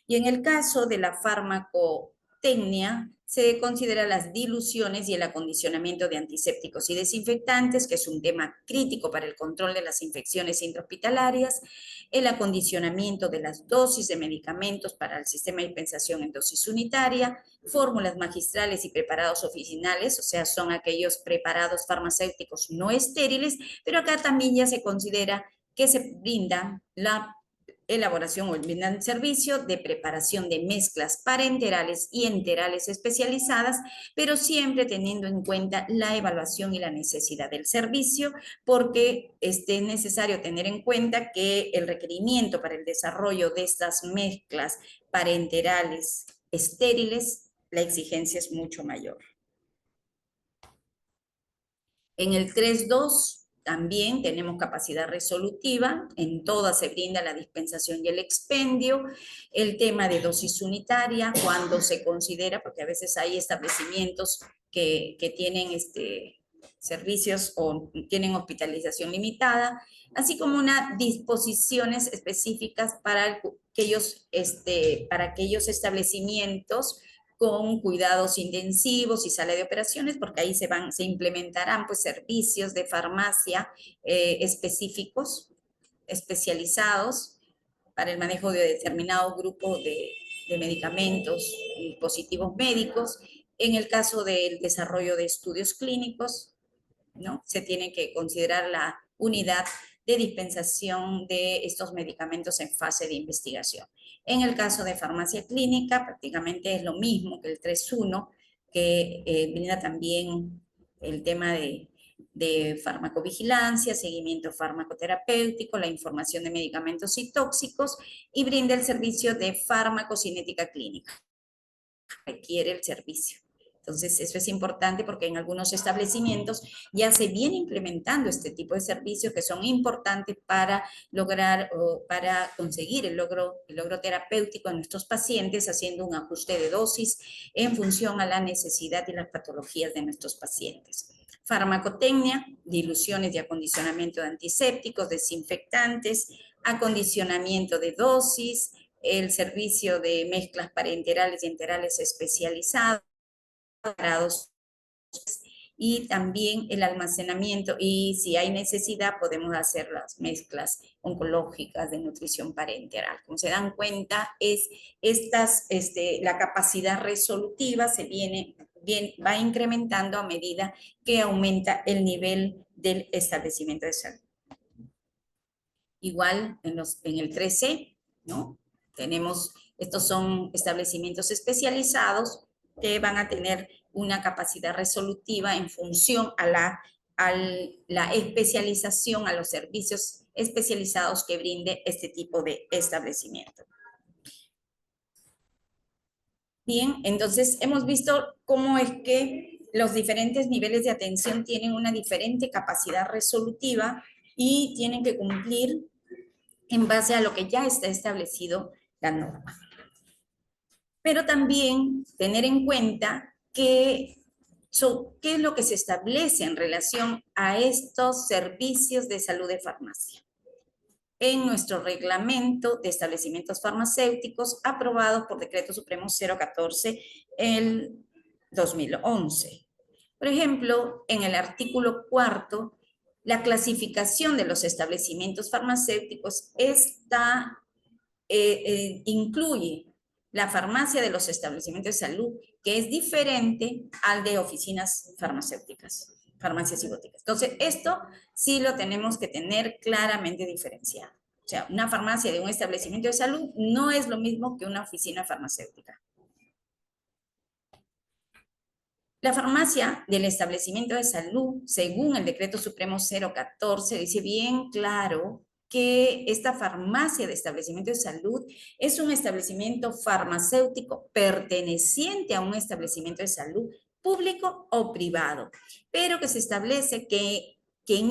Y en el caso de la farmacotecnia, se considera las diluciones y el acondicionamiento de antisépticos y desinfectantes, que es un tema crítico para el control de las infecciones intrahospitalarias, el acondicionamiento de las dosis de medicamentos para el sistema de dispensación en dosis unitaria, fórmulas magistrales y preparados oficinales, o sea, son aquellos preparados farmacéuticos no estériles, pero acá también ya se considera que se brinda la elaboración o el servicio de preparación de mezclas parenterales y enterales especializadas, pero siempre teniendo en cuenta la evaluación y la necesidad del servicio, porque es necesario tener en cuenta que el requerimiento para el desarrollo de estas mezclas parenterales estériles, la exigencia es mucho mayor. En el 3.2 también tenemos capacidad resolutiva, en todas se brinda la dispensación y el expendio, el tema de dosis unitaria, cuando se considera, porque a veces hay establecimientos que tienen servicios o tienen hospitalización limitada, así como unas disposiciones específicas para aquellos establecimientos con cuidados intensivos y sala de operaciones, porque ahí se implementarán pues servicios de farmacia específicos, especializados para el manejo de determinado grupo de medicamentos y dispositivos médicos. En el caso del desarrollo de estudios clínicos, ¿no?, se tiene que considerar la unidad de dispensación de estos medicamentos en fase de investigación. En el caso de farmacia clínica, prácticamente es lo mismo que el 3.1, que brinda también el tema de farmacovigilancia, seguimiento farmacoterapéutico, la información de medicamentos y tóxicos, y brinda el servicio de farmacocinética clínica. Requiere el servicio. Entonces, eso es importante porque en algunos establecimientos ya se viene implementando este tipo de servicios que son importantes para lograr o para conseguir el logro terapéutico en nuestros pacientes, haciendo un ajuste de dosis en función a la necesidad y las patologías de nuestros pacientes. Farmacotecnia, diluciones y acondicionamiento de antisépticos, desinfectantes, acondicionamiento de dosis, el servicio de mezclas parenterales y enterales especializados, y también el almacenamiento, y si hay necesidad podemos hacer las mezclas oncológicas de nutrición parenteral. Como se dan cuenta, la capacidad resolutiva va incrementando a medida que aumenta el nivel del establecimiento de salud. Igual en el 13, ¿no?, estos son establecimientos especializados que van a tener una capacidad resolutiva en función a la especialización, a los servicios especializados que brinde este tipo de establecimiento. Bien, entonces hemos visto cómo es que los diferentes niveles de atención tienen una diferente capacidad resolutiva y tienen que cumplir en base a lo que ya está establecido la norma. Pero también tener en cuenta que qué es lo que se establece en relación a estos servicios de salud de farmacia en nuestro reglamento de establecimientos farmacéuticos aprobado por Decreto Supremo 014 el 2011. Por ejemplo, en el artículo 4, la clasificación de los establecimientos farmacéuticos incluye la farmacia de los establecimientos de salud, que es diferente al de oficinas farmacéuticas, farmacias y boticas. Entonces, esto sí lo tenemos que tener claramente diferenciado. O sea, una farmacia de un establecimiento de salud no es lo mismo que una oficina farmacéutica. La farmacia del establecimiento de salud, según el Decreto Supremo 014, dice bien claro que esta farmacia de establecimiento de salud es un establecimiento farmacéutico perteneciente a un establecimiento de salud público o privado, pero que se establece que en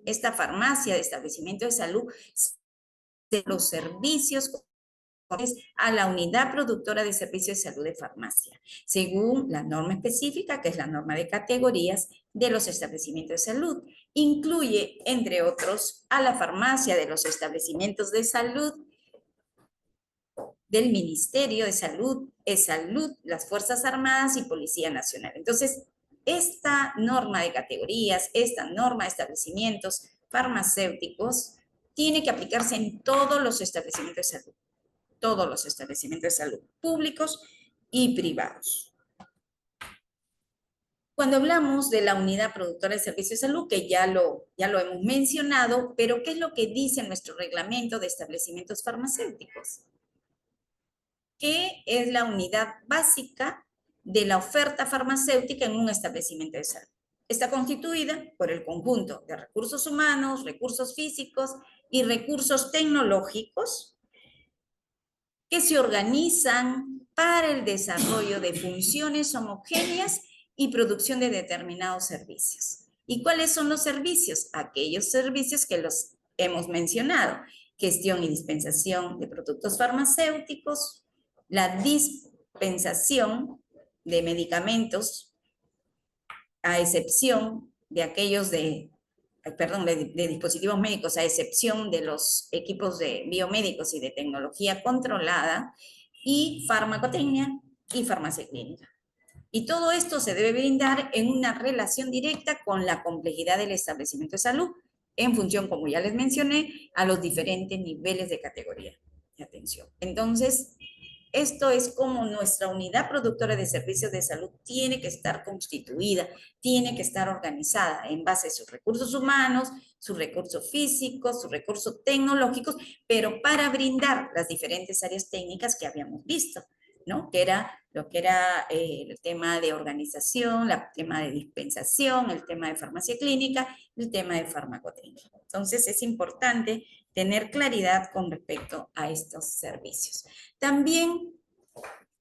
esta farmacia de establecimiento de salud de los servicios a la unidad productora de servicios de salud de farmacia, según la norma específica, que es la norma de categorías de los establecimientos de salud. Incluye, entre otros, a la farmacia de los establecimientos de salud del Ministerio de Salud, Salud, las Fuerzas Armadas y Policía Nacional. Entonces, esta norma de categorías, esta norma de establecimientos farmacéuticos, tiene que aplicarse en todos los establecimientos de salud. Todos los establecimientos de salud públicos y privados. Cuando hablamos de la unidad productora de servicios de salud, que ya lo hemos mencionado, pero ¿qué es lo que dice nuestro reglamento de establecimientos farmacéuticos? Que es la unidad básica de la oferta farmacéutica en un establecimiento de salud. Está constituida por el conjunto de recursos humanos, recursos físicos y recursos tecnológicos que se organizan para el desarrollo de funciones homogéneas y producción de determinados servicios. ¿Y cuáles son los servicios? Aquellos servicios que los hemos mencionado: gestión y dispensación de productos farmacéuticos, la dispensación de medicamentos, a excepción de aquellos de dispositivos médicos, a excepción de los equipos de biomédicos y de tecnología controlada, y farmacotecnia y farmacia clínica. Y todo esto se debe brindar en una relación directa con la complejidad del establecimiento de salud, en función, como ya les mencioné, a los diferentes niveles de categoría de atención. Entonces, esto es como nuestra unidad productora de servicios de salud tiene que estar constituida, tiene que estar organizada en base a sus recursos humanos, sus recursos físicos, sus recursos tecnológicos, pero para brindar las diferentes áreas técnicas que habíamos visto, ¿no? Que era lo que era el tema de organización, el tema de dispensación, el tema de farmacia clínica, el tema de farmacotecnia. Entonces, es importante tener claridad con respecto a estos servicios. También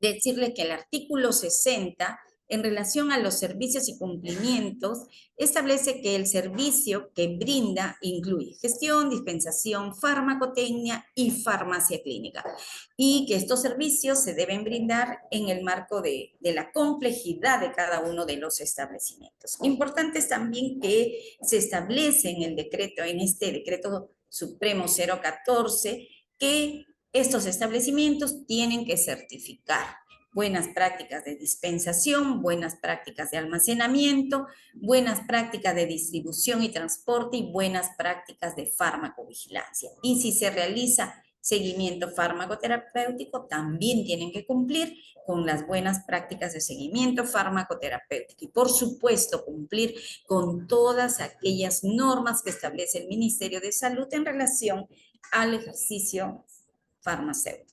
decirles que el artículo 60, en relación a los servicios y cumplimientos, establece que el servicio que brinda incluye gestión, dispensación, farmacotecnia y farmacia clínica, y que estos servicios se deben brindar en el marco de la complejidad de cada uno de los establecimientos. Importante es también que se establece en el decreto, en este Decreto Supremo 014, que estos establecimientos tienen que certificar buenas prácticas de dispensación, buenas prácticas de almacenamiento, buenas prácticas de distribución y transporte y buenas prácticas de farmacovigilancia. Y si se realiza seguimiento farmacoterapéutico, también tienen que cumplir con las buenas prácticas de seguimiento farmacoterapéutico. Y por supuesto, cumplir con todas aquellas normas que establece el Ministerio de Salud en relación al ejercicio farmacéutico.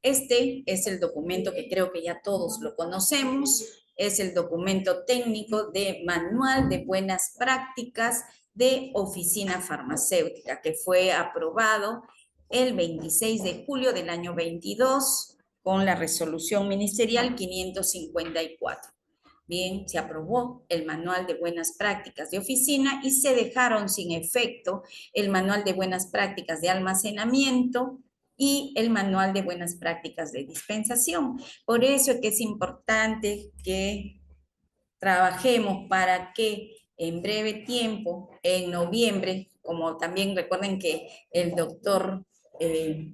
Este es el documento que creo que ya todos lo conocemos. Es el documento técnico de Manual de Buenas Prácticas de Oficina Farmacéutica, que fue aprobado el 26 de julio del año 22 con la resolución ministerial 554. Bien, se aprobó el manual de buenas prácticas de oficina y se dejaron sin efecto el manual de buenas prácticas de almacenamiento y el manual de buenas prácticas de dispensación. Por eso es que es importante que trabajemos para que en breve tiempo, en noviembre, como también recuerden que el doctor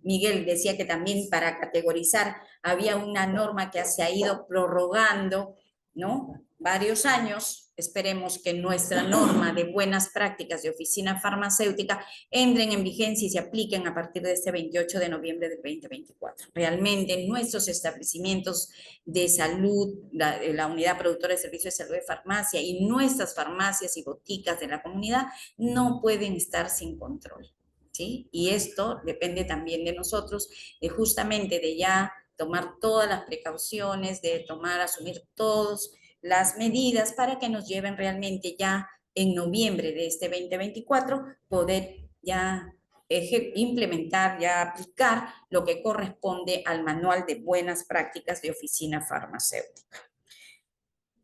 Miguel decía que también para categorizar había una norma que se ha ido prorrogando, ¿no? Varios años. Esperemos que nuestra norma de buenas prácticas de oficina farmacéutica entren en vigencia y se apliquen a partir de este 28 de noviembre del 2024. Realmente nuestros establecimientos de salud, la unidad productora de servicios de salud de farmacia y nuestras farmacias y boticas de la comunidad no pueden estar sin control, ¿sí? Y esto depende también de nosotros, justamente de ya tomar todas las precauciones, de asumir todas las medidas para que nos lleven realmente ya en noviembre de este 2024 poder ya implementar, ya aplicar lo que corresponde al manual de buenas prácticas de oficina farmacéutica.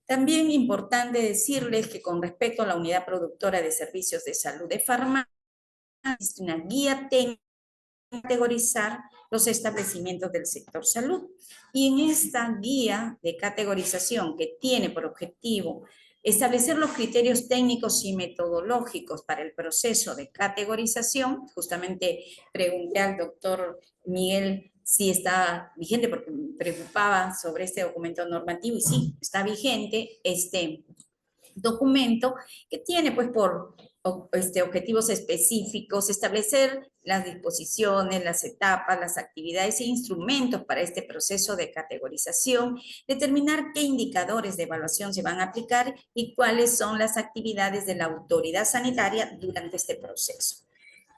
También importante decirles que con respecto a la unidad productora de servicios de salud de farmacia, existe una guía técnica para categorizar los establecimientos del sector salud. Y en esta guía de categorización que tiene por objetivo establecer los criterios técnicos y metodológicos para el proceso de categorización, justamente pregunté al doctor Miguel si está vigente porque me preocupaba sobre este documento normativo y sí, está vigente este documento que tiene pues por objetivos específicos, establecer las disposiciones, las etapas, las actividades e instrumentos para este proceso de categorización, determinar qué indicadores de evaluación se van a aplicar y cuáles son las actividades de la autoridad sanitaria durante este proceso.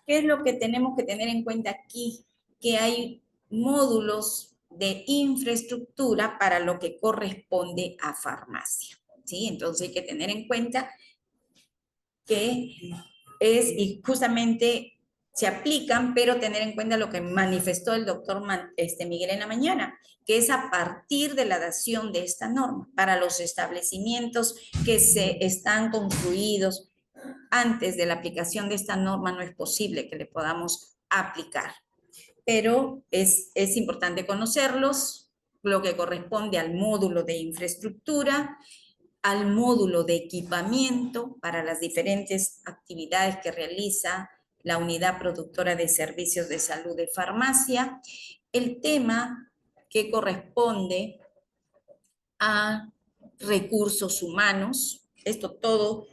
¿Qué es lo que tenemos que tener en cuenta aquí? Que hay módulos de infraestructura para lo que corresponde a farmacia, ¿sí? Entonces hay que tener en cuenta que y justamente se aplican, pero tener en cuenta lo que manifestó el doctor Miguel en la mañana, que es a partir de la dación de esta norma, para los establecimientos que se están construidos antes de la aplicación de esta norma no es posible que le podamos aplicar. Pero es importante conocerlos, lo que corresponde al módulo de infraestructura, al módulo de equipamiento para las diferentes actividades que realiza la unidad productora de servicios de salud de farmacia, el tema que corresponde a recursos humanos, esto todo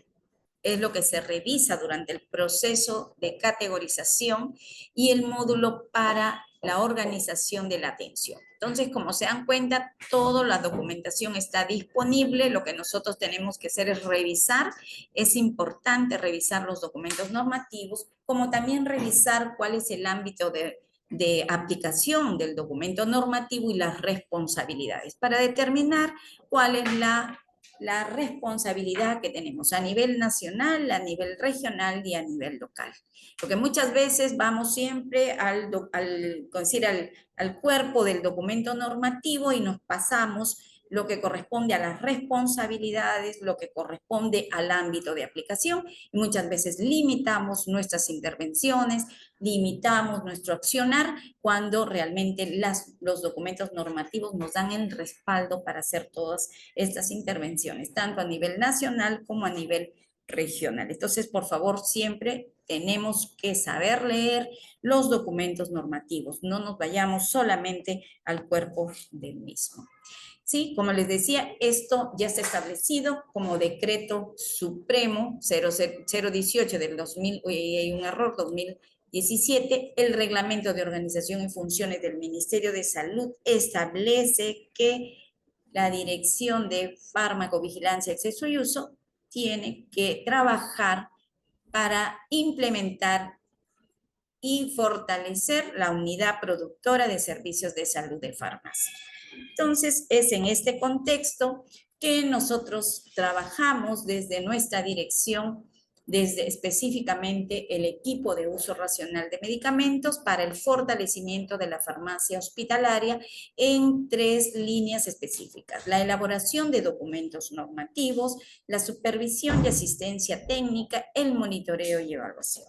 es lo que se revisa durante el proceso de categorización y el módulo para la organización de la atención. Entonces, como se dan cuenta, toda la documentación está disponible. Lo que nosotros tenemos que hacer es revisar. Es importante revisar los documentos normativos, como también revisar cuál es el ámbito de aplicación del documento normativo y las responsabilidades para determinar cuál es la responsabilidad que tenemos a nivel nacional, a nivel regional y a nivel local. Porque muchas veces vamos siempre al cuerpo del documento normativo y nos pasamos lo que corresponde a las responsabilidades, lo que corresponde al ámbito de aplicación, y muchas veces limitamos nuestras intervenciones, limitamos nuestro accionar, cuando realmente los documentos normativos nos dan el respaldo para hacer todas estas intervenciones, tanto a nivel nacional como a nivel regional. Entonces, por favor, siempre tenemos que saber leer los documentos normativos, no nos vayamos solamente al cuerpo del mismo. Sí, como les decía, esto ya está establecido como decreto supremo 018 del 2000, hay un error, 2017, el reglamento de organización y funciones del Ministerio de Salud establece que la Dirección de Farmacovigilancia, Acceso y Uso tiene que trabajar para implementar y fortalecer la unidad productora de servicios de salud de farmacia. Entonces, es en este contexto que nosotros trabajamos desde nuestra dirección desde específicamente el equipo de uso racional de medicamentos para el fortalecimiento de la farmacia hospitalaria en 3 líneas específicas: la elaboración de documentos normativos, la supervisión y asistencia técnica, el monitoreo y evaluación.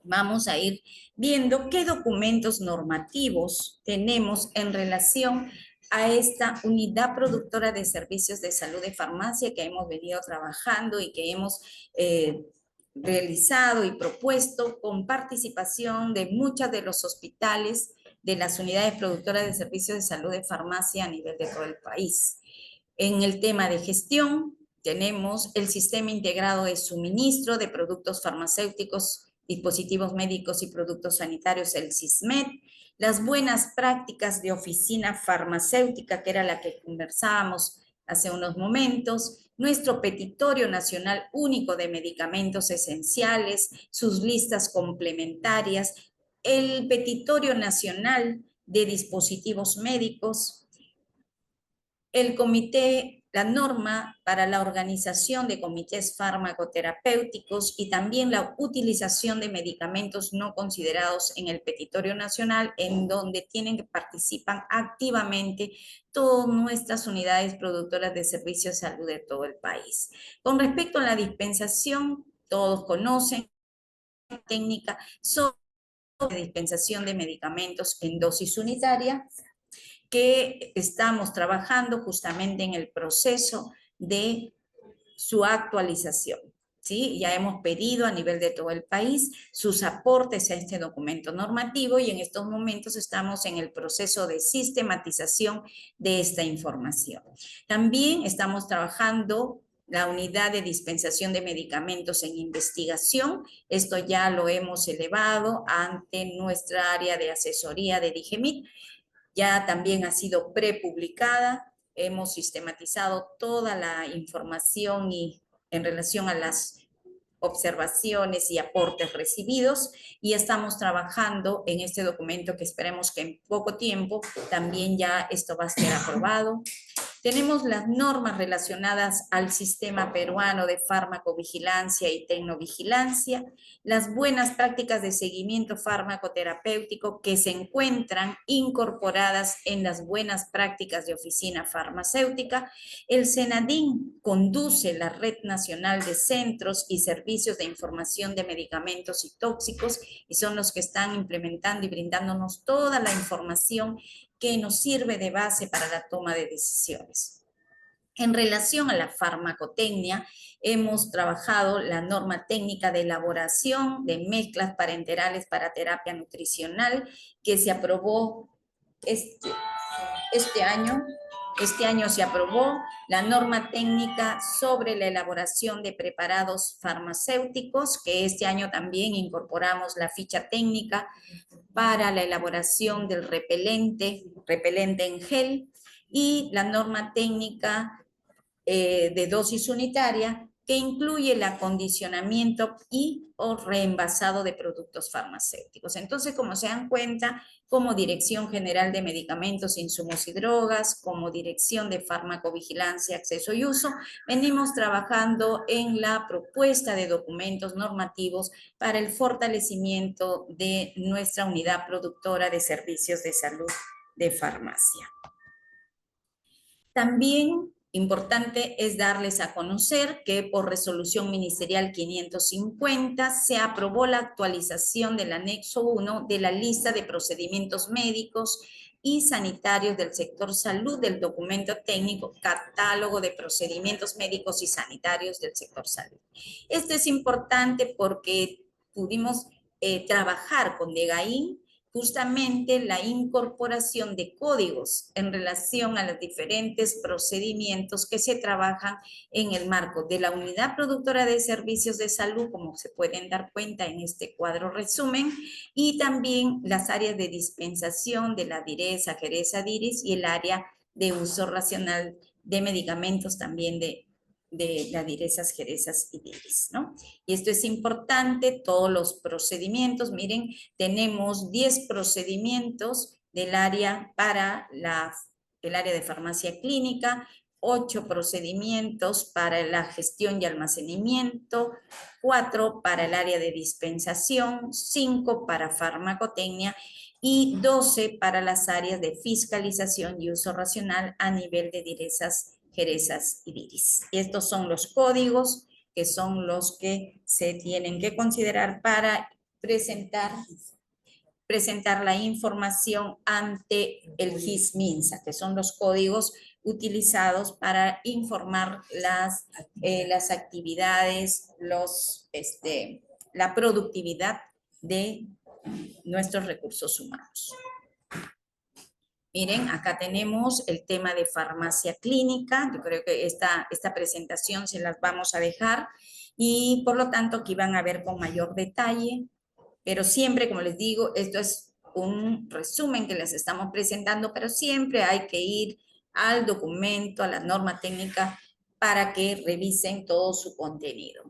Vamos a ir viendo qué documentos normativos tenemos en relación a esta unidad productora de servicios de salud de farmacia que hemos venido trabajando y que hemos realizado y propuesto con participación de muchos de los hospitales de las unidades productoras de servicios de salud de farmacia a nivel de todo el país. En el tema de gestión tenemos el Sistema Integrado de Suministro de Productos Farmacéuticos, Dispositivos Médicos y Productos Sanitarios, el SISMED, las buenas prácticas de oficina farmacéutica, que era la que conversábamos hace unos momentos, nuestro Petitorio Nacional Único de Medicamentos Esenciales, sus listas complementarias, el Petitorio Nacional de Dispositivos Médicos, el comité, la norma para la organización de comités farmacoterapéuticos y también la utilización de medicamentos no considerados en el Petitorio Nacional, en donde participan activamente todas nuestras unidades productoras de servicios de salud de todo el país. Con respecto a la dispensación, todos conocen la técnica sobre dispensación de medicamentos en dosis unitaria, que estamos trabajando justamente en el proceso de su actualización. ¿Sí? Ya hemos pedido a nivel de todo el país sus aportes a este documento normativo y en estos momentos estamos en el proceso de sistematización de esta información. También estamos trabajando la unidad de dispensación de medicamentos en investigación. Esto ya lo hemos elevado ante nuestra área de asesoría de DIGEMIT. Ya también ha sido prepublicada, hemos sistematizado toda la información y en relación a las observaciones y aportes recibidos y estamos trabajando en este documento que esperemos que en poco tiempo también ya esto va a ser aprobado. Tenemos las normas relacionadas al sistema peruano de farmacovigilancia y tecnovigilancia, las buenas prácticas de seguimiento farmacoterapéutico que se encuentran incorporadas en las buenas prácticas de oficina farmacéutica. El SENADIN conduce la Red Nacional de Centros y Servicios de Información de Medicamentos y Tóxicos y son los que están implementando y brindándonos toda la información que nos sirve de base para la toma de decisiones. En relación a la farmacotecnia, hemos trabajado la norma técnica de elaboración de mezclas parenterales para terapia nutricional que se aprobó este año. Este año se aprobó la norma técnica sobre la elaboración de preparados farmacéuticos, que este año también incorporamos la ficha técnica para la elaboración del repelente en gel y la norma técnica de dosis unitaria que incluye el acondicionamiento y o reenvasado de productos farmacéuticos. Entonces, como se dan cuenta, como Dirección General de Medicamentos, Insumos y Drogas, como Dirección de Farmacovigilancia, Acceso y Uso, venimos trabajando en la propuesta de documentos normativos para el fortalecimiento de nuestra unidad productora de servicios de salud de farmacia. También importante es darles a conocer que por resolución ministerial 550 se aprobó la actualización del anexo 1 de la lista de procedimientos médicos y sanitarios del sector salud del documento técnico Catálogo de Procedimientos Médicos y Sanitarios del sector salud. Esto es importante porque pudimos trabajar con DEGAIN justamente la incorporación de códigos en relación a los diferentes procedimientos que se trabajan en el marco de la unidad productora de servicios de salud, como se pueden dar cuenta en este cuadro resumen, y también las áreas de dispensación de la DIRESA, Jereza, DIRIS y el área de uso racional de medicamentos también de las DIRESAs, Jerezas y DIRIS, ¿no? Y esto es importante, todos los procedimientos, miren, tenemos 10 procedimientos del área para el área de farmacia clínica, 8 procedimientos para la gestión y almacenamiento, 4 para el área de dispensación, 5 para farmacotecnia y 12 para las áreas de fiscalización y uso racional a nivel de direzas, jerezas y diris. Y estos son los códigos que son los que se tienen que considerar para presentar la información ante el GIS-MINSA, que son los códigos utilizados para informar las actividades, la productividad de nuestros recursos humanos. Miren, acá tenemos el tema de farmacia clínica. Yo creo que esta presentación se las vamos a dejar y por lo tanto aquí van a ver con mayor detalle, pero siempre, como les digo, esto es un resumen que les estamos presentando, pero siempre hay que ir al documento, a la norma técnica, para que revisen todo su contenido.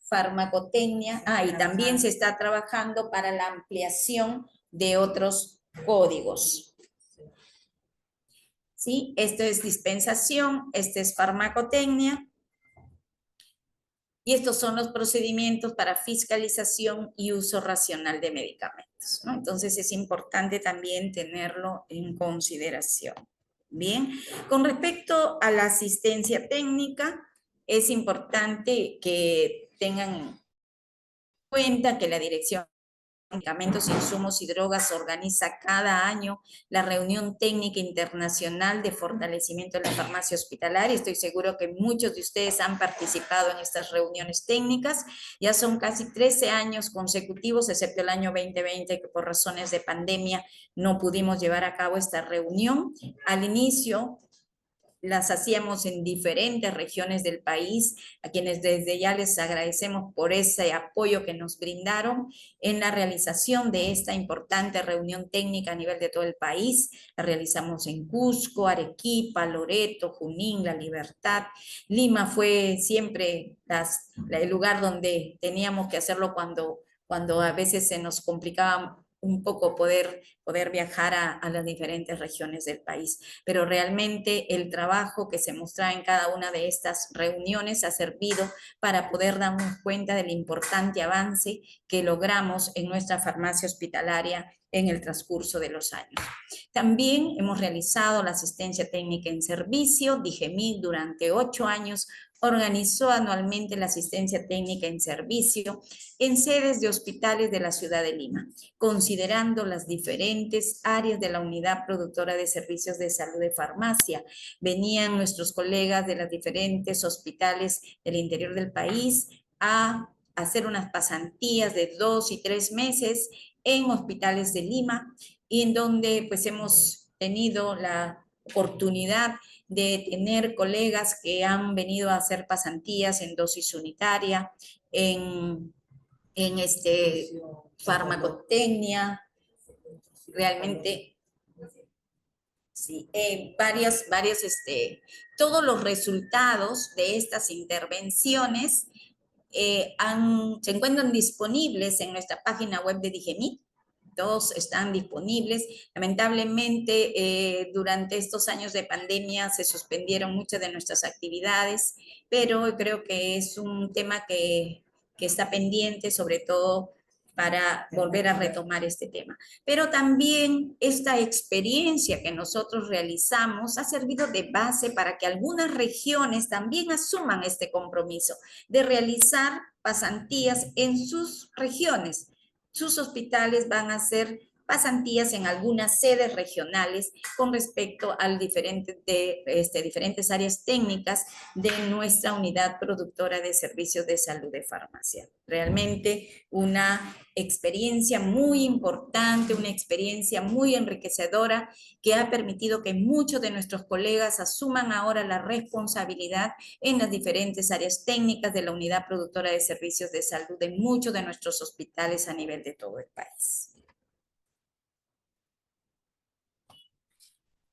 Farmacotecnia, y también se está trabajando para la ampliación de otros códigos. ¿Sí? Esto es dispensación, este es farmacotecnia. Y estos son los procedimientos para fiscalización y uso racional de medicamentos, ¿no? Entonces es importante también tenerlo en consideración. Bien, con respecto a la asistencia técnica, es importante que tengan en cuenta que la Dirección de Medicamentos, Insumos y Drogas organiza cada año la reunión técnica internacional de fortalecimiento de la farmacia hospitalaria. Estoy seguro que muchos de ustedes han participado en estas reuniones técnicas. Ya son casi 13 años consecutivos, excepto el año 2020, que por razones de pandemia no pudimos llevar a cabo esta reunión. Al inicio las hacíamos en diferentes regiones del país, a quienes desde ya les agradecemos por ese apoyo que nos brindaron en la realización de esta importante reunión técnica a nivel de todo el país. La realizamos en Cusco, Arequipa, Loreto, Junín, La Libertad. Lima fue siempre el lugar donde teníamos que hacerlo cuando a veces se nos complicaba un poco poder viajar a las diferentes regiones del país. Pero realmente el trabajo que se mostraba en cada una de estas reuniones ha servido para poder darnos cuenta del importante avance que logramos en nuestra farmacia hospitalaria en el transcurso de los años. También hemos realizado la asistencia técnica en servicio. DIGEMIT durante 8 años organizó anualmente la asistencia técnica en servicio en sedes de hospitales de la ciudad de Lima, considerando las diferentes áreas de la unidad productora de servicios de salud de farmacia. Venían nuestros colegas de los diferentes hospitales del interior del país a hacer unas pasantías de 2 y 3 meses en hospitales de Lima, y en donde pues hemos tenido la oportunidad de tener colegas que han venido a hacer pasantías en dosis unitaria, en farmacotecnia, realmente, sí, todos los resultados de estas intervenciones se encuentran disponibles en nuestra página web de DIGEMIT. Todos están disponibles. Lamentablemente, durante estos años de pandemia se suspendieron muchas de nuestras actividades, pero creo que es un tema que está pendiente, sobre todo para volver a retomar este tema. Pero también esta experiencia que nosotros realizamos ha servido de base para que algunas regiones también asuman este compromiso de realizar pasantías en sus regiones. Sus hospitales van a hacer pasantías en algunas sedes regionales con respecto a diferentes áreas técnicas de nuestra unidad productora de servicios de salud de farmacia. Realmente una experiencia muy importante, una experiencia muy enriquecedora que ha permitido que muchos de nuestros colegas asuman ahora la responsabilidad en las diferentes áreas técnicas de la unidad productora de servicios de salud de muchos de nuestros hospitales a nivel de todo el país.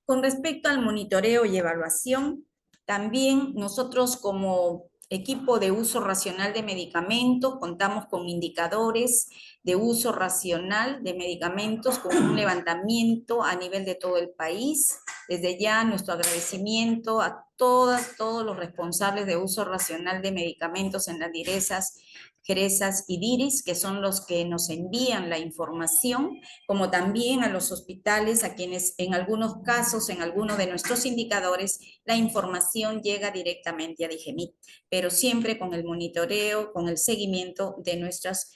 Con respecto al monitoreo y evaluación, también nosotros como equipo de uso racional de medicamentos contamos con indicadores de uso racional de medicamentos con un levantamiento a nivel de todo el país. desde ya nuestro agradecimiento a todos los responsables de uso racional de medicamentos en las DIRESAs, JERESAs y DIRIS, que son los que nos envían la información, como también a los hospitales, a quienes en algunos casos, en algunos de nuestros indicadores, la información llega directamente a DIGEMIT, pero siempre con el monitoreo, con el seguimiento de nuestras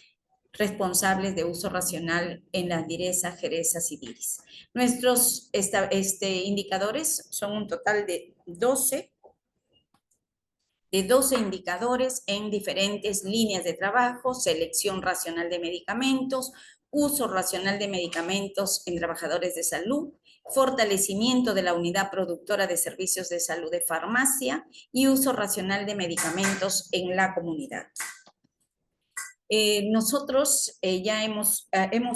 responsables de uso racional en las DIRESAs, JERESAs y DIRIS. Nuestros indicadores son un total de 12 indicadores en diferentes líneas de trabajo: selección racional de medicamentos, uso racional de medicamentos en trabajadores de salud, fortalecimiento de la unidad productora de servicios de salud de farmacia y uso racional de medicamentos en la comunidad. Nosotros ya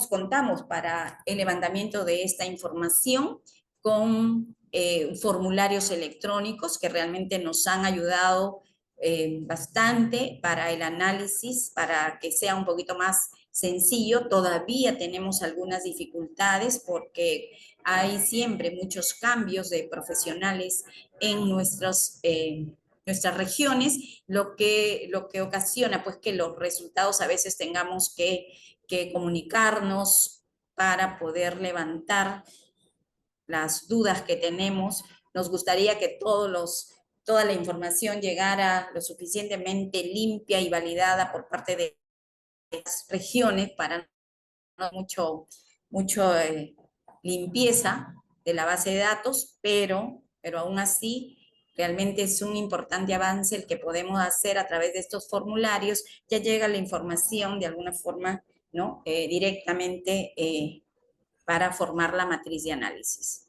contamos para el levantamiento de esta información con formularios electrónicos que realmente nos han ayudado bastante para el análisis, para que sea un poquito más sencillo. Todavía tenemos algunas dificultades porque hay siempre muchos cambios de profesionales en nuestras regiones, lo que ocasiona pues que los resultados a veces tengamos que comunicarnos para poder levantar las dudas que tenemos. Nos gustaría que toda la información llegara lo suficientemente limpia y validada por parte de las regiones para no mucho limpieza de la base de datos, pero aún así realmente es un importante avance el que podemos hacer a través de estos formularios. Ya llega la información de alguna forma, ¿no? Directamente para formar la matriz de análisis.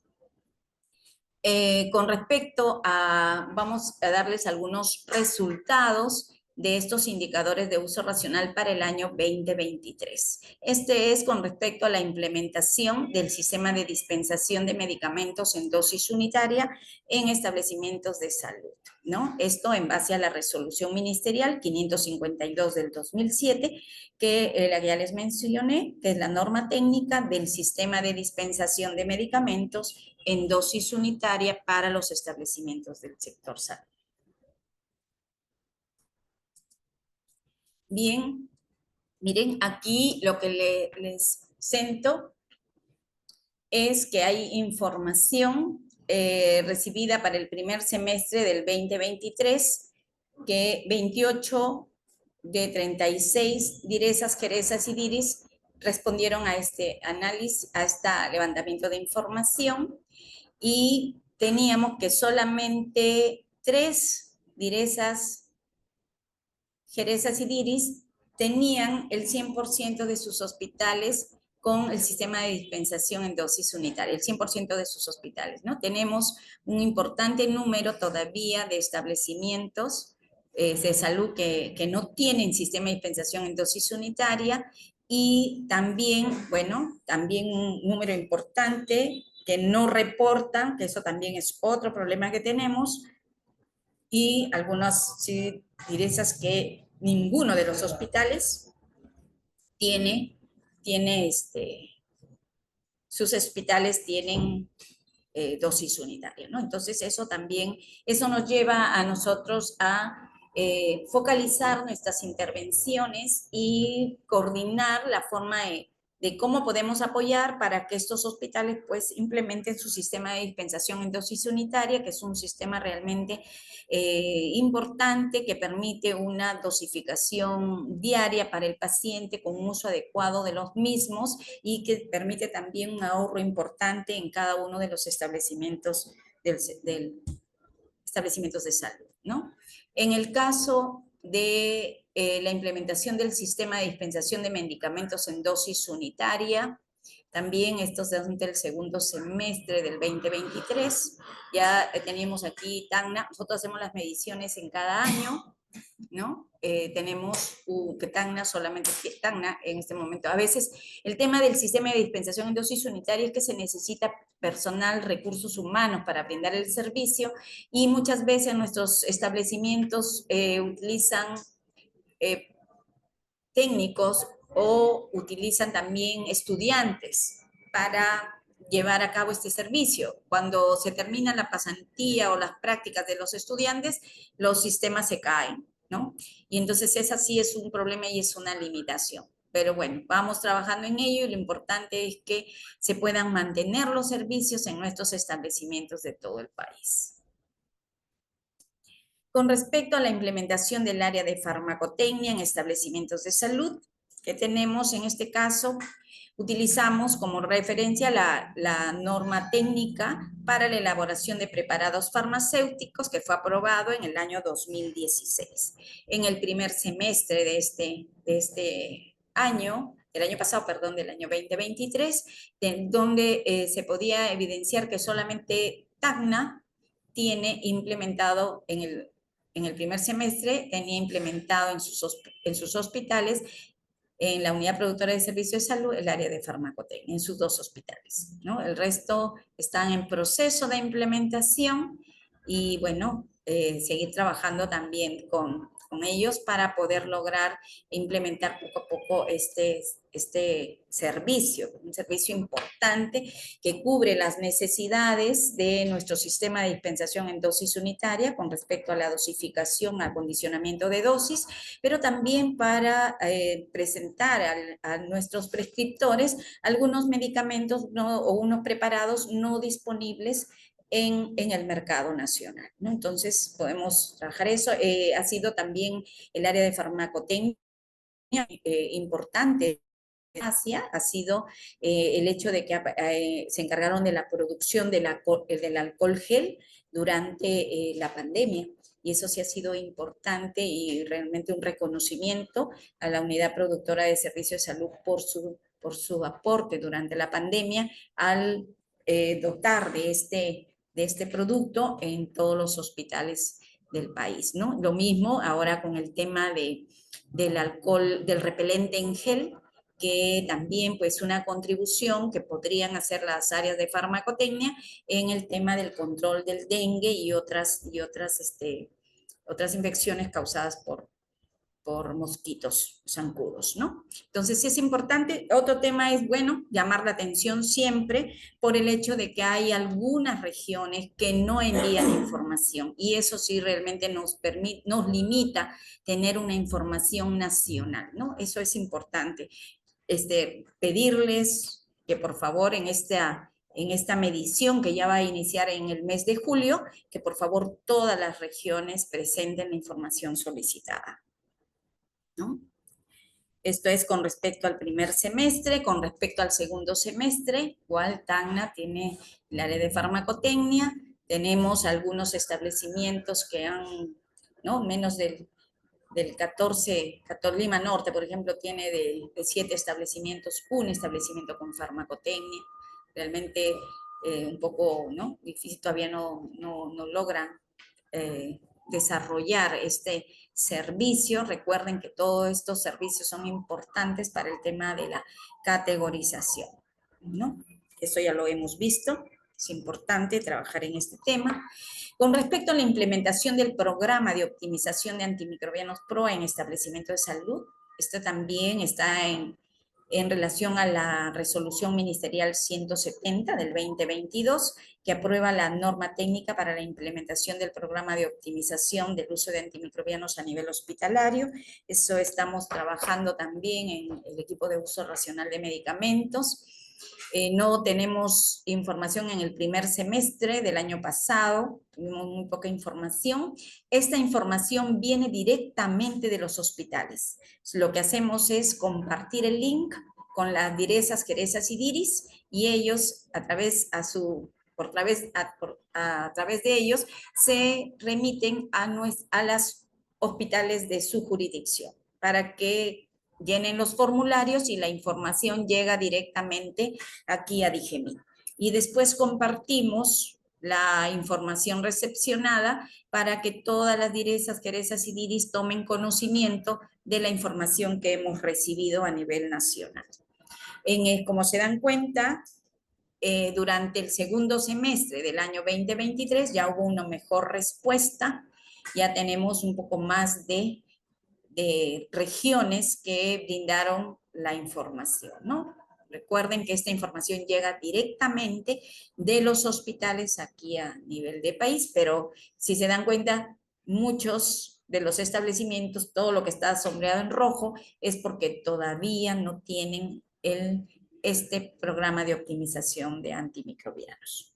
Con respecto vamos a darles algunos resultados de estos indicadores de uso racional para el año 2023. Este es con respecto a la implementación del sistema de dispensación de medicamentos en dosis unitaria en establecimientos de salud, ¿no? Esto en base a la resolución ministerial 552 del 2007, que ya les mencioné, que es la norma técnica del sistema de dispensación de medicamentos en dosis unitaria para los establecimientos del sector salud. Bien, miren, aquí lo que les presento es que hay información recibida para el primer semestre del 2023, que 28 de 36 DIRESAs, JERESAs y DIRIS respondieron a este análisis, a este levantamiento de información, y teníamos que solamente 3 DIRESAs, JERESAs y DIRIS tenían el 100% de sus hospitales con el sistema de dispensación en dosis unitaria, el 100% de sus hospitales, ¿no? Tenemos un importante número todavía de establecimientos de salud que no tienen sistema de dispensación en dosis unitaria, y también, bueno, también un número importante que no reportan, que eso también es otro problema que tenemos, y algunas sí, DIRESAs que ninguno de los hospitales tiene sus hospitales tienen dosis unitaria, ¿no? Entonces eso nos lleva a nosotros a focalizar nuestras intervenciones y coordinar la forma de cómo podemos apoyar para que estos hospitales pues implementen su sistema de dispensación en dosis unitaria, que es un sistema realmente importante, que permite una dosificación diaria para el paciente con un uso adecuado de los mismos, y que permite también un ahorro importante en cada uno de los establecimientos establecimientos de salud, ¿no? En el caso de la implementación del sistema de dispensación de medicamentos en dosis unitaria, también esto es durante el segundo semestre del 2023, ya teníamos aquí TACNA, nosotros hacemos las mediciones en cada año, ¿no? Tenemos que TACNA, solamente TACNA en este momento. A veces el tema del sistema de dispensación en dosis unitaria es que se necesita personal, recursos humanos para brindar el servicio, y muchas veces nuestros establecimientos utilizan técnicos o utilizan también estudiantes para llevar a cabo este servicio. Cuando se termina la pasantía o las prácticas de los estudiantes, los sistemas se caen, ¿no? Y entonces esa sí es un problema y es una limitación. Pero bueno, vamos trabajando en ello y lo importante es que se puedan mantener los servicios en nuestros establecimientos de todo el país. Con respecto a la implementación del área de farmacotecnia en establecimientos de salud, que tenemos en este caso, utilizamos como referencia la norma técnica para la elaboración de preparados farmacéuticos que fue aprobado en el año 2016. En el primer semestre de este año, del año pasado, perdón, del año 2023, donde se podía evidenciar que solamente Tacna tiene implementado en el primer semestre, tenía implementado en sus hospitales, en la unidad productora de servicios de salud, el área de farmacotecnia, en sus 2 hospitales, ¿no? El resto están en proceso de implementación y, bueno, seguir trabajando también con ellos para poder lograr implementar poco a poco este servicio, un servicio importante que cubre las necesidades de nuestro sistema de dispensación en dosis unitaria con respecto a la dosificación, acondicionamiento de dosis, pero también para presentar a nuestros prescriptores algunos medicamentos o unos preparados no disponibles en el mercado nacional, ¿no? Entonces, podemos trabajar eso. Ha sido también el área de farmacotecnia importante Asia, ha sido el hecho de que se encargaron de la producción del alcohol gel durante la pandemia. Y eso sí ha sido importante y realmente un reconocimiento a la unidad productora de servicios de salud por su aporte durante la pandemia al dotar de este producto en todos los hospitales del país, ¿no? Lo mismo ahora con el tema del alcohol, del repelente en gel, que también pues una contribución que podrían hacer las áreas de farmacotecnia en el tema del control del dengue y otras infecciones causadas por mosquitos zancudos, ¿no? Entonces sí es importante. Otro tema es, bueno, llamar la atención siempre por el hecho de que hay algunas regiones que no envían información y eso sí realmente nos limita tener una información nacional, ¿no? Eso es importante. Pedirles que por favor en esta medición que ya va a iniciar en el mes de julio, que por favor todas las regiones presenten la información solicitada, ¿no? Esto es con respecto al primer semestre. Con respecto al segundo semestre, igual Tacna tiene el área de farmacotecnia, tenemos algunos establecimientos que han, ¿no? Menos del 14, Lima Norte, por ejemplo, tiene de 7 establecimientos, un establecimiento con farmacotecnia. Realmente un poco, ¿no? Difícil, todavía no logran desarrollar este servicio. Recuerden que todos estos servicios son importantes para el tema de la categorización, ¿no? Eso ya lo hemos visto. Es importante trabajar en este tema. Con respecto a la implementación del programa de optimización de antimicrobianos PRO en establecimientos de salud, esto también está en relación a la resolución ministerial 170 del 2022, que aprueba la norma técnica para la implementación del programa de optimización del uso de antimicrobianos a nivel hospitalario. Eso estamos trabajando también en el equipo de uso racional de medicamentos. No tenemos información en el primer semestre del año pasado, tuvimos muy poca información. Esta información viene directamente de los hospitales. Lo que hacemos es compartir el link con las direzas, jerezas y diris, y ellos a través de ellos se remiten a los hospitales de su jurisdicción para que llenen los formularios y la información llega directamente aquí a DIGEMIT. Y después compartimos la información recepcionada para que todas las direzas, jerezas y diris tomen conocimiento de la información que hemos recibido a nivel nacional. Como se dan cuenta, durante el segundo semestre del año 2023 ya hubo una mejor respuesta, ya tenemos un poco más de regiones que brindaron la información, ¿no? Recuerden que esta información llega directamente de los hospitales aquí a nivel de país, pero si se dan cuenta, muchos de los establecimientos, todo lo que está sombreado en rojo, es porque todavía no tienen este programa de optimización de antimicrobianos.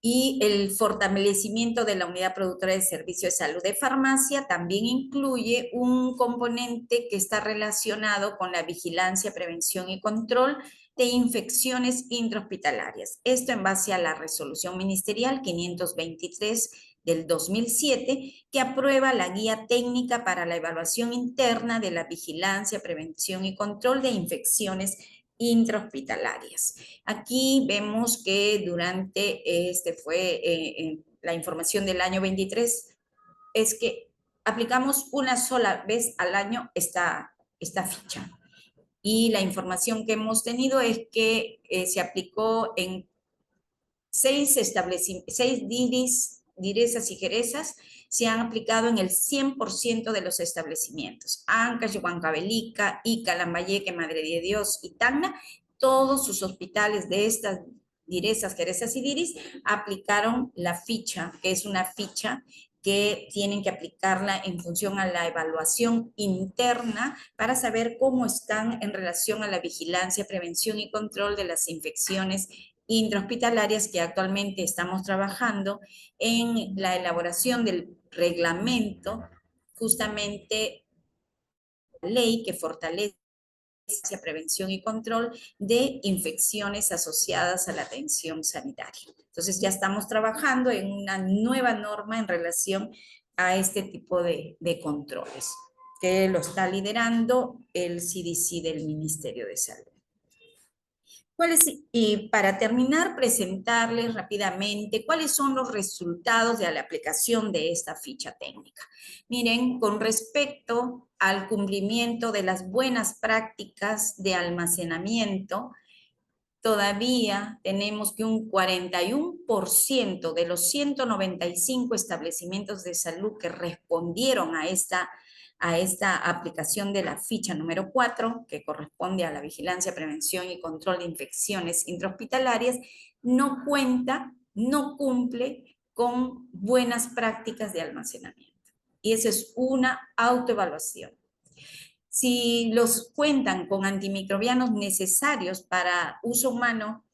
Y el fortalecimiento de la unidad productora de servicio de salud de farmacia también incluye un componente que está relacionado con la vigilancia, prevención y control de infecciones intrahospitalarias. Esto en base a la resolución ministerial 523 del 2007, que aprueba la guía técnica para la evaluación interna de la vigilancia, prevención y control de infecciones intrahospitalarias. Aquí vemos que durante la información del año 23, es que aplicamos una sola vez al año esta ficha. Y la información que hemos tenido es que se aplicó en 6 direzas y jerezas, se han aplicado en el 100% de los establecimientos. Ancash, Huancavelica, Ica, Lambayeque, Madre de Dios y Tacna, todos sus hospitales de estas direzas, jerezas y diris aplicaron la ficha, que es una ficha que tienen que aplicarla en función a la evaluación interna para saber cómo están en relación a la vigilancia, prevención y control de las infecciones intrahospitalarias, que actualmente estamos trabajando en la elaboración del reglamento, justamente ley que fortalece la prevención y control de infecciones asociadas a la atención sanitaria. Entonces ya estamos trabajando en una nueva norma en relación a este tipo de controles, que lo está liderando el CDC del Ministerio de Salud. Y para terminar, presentarles rápidamente cuáles son los resultados de la aplicación de esta ficha técnica. Miren, con respecto al cumplimiento de las buenas prácticas de almacenamiento, todavía tenemos que un 41% de los 195 establecimientos de salud que respondieron a esta aplicación de la ficha número 4, que corresponde a la vigilancia, prevención y control de infecciones intrahospitalarias, no cumple con buenas prácticas de almacenamiento. Y eso es una autoevaluación. Si los cuentan con antimicrobianos necesarios para uso humano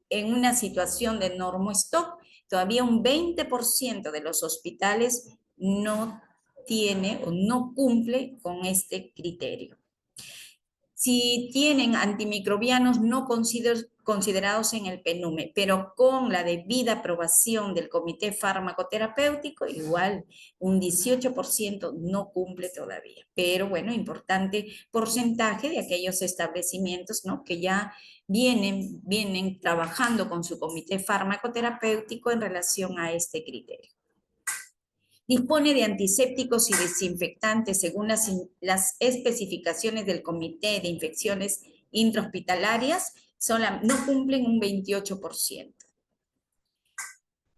en una situación de normostock, todavía un 20% de los hospitales no tiene o no cumple con este criterio. Si tienen antimicrobianos no considerados en el PNUME, pero con la debida aprobación del Comité Farmacoterapéutico, igual un 18% no cumple todavía. Pero bueno, importante porcentaje de aquellos establecimientos, ¿no?, que ya vienen trabajando con su Comité Farmacoterapéutico en relación a este criterio. Dispone de antisépticos y desinfectantes según las especificaciones del Comité de Infecciones Intrahospitalarias, no cumplen un 28%.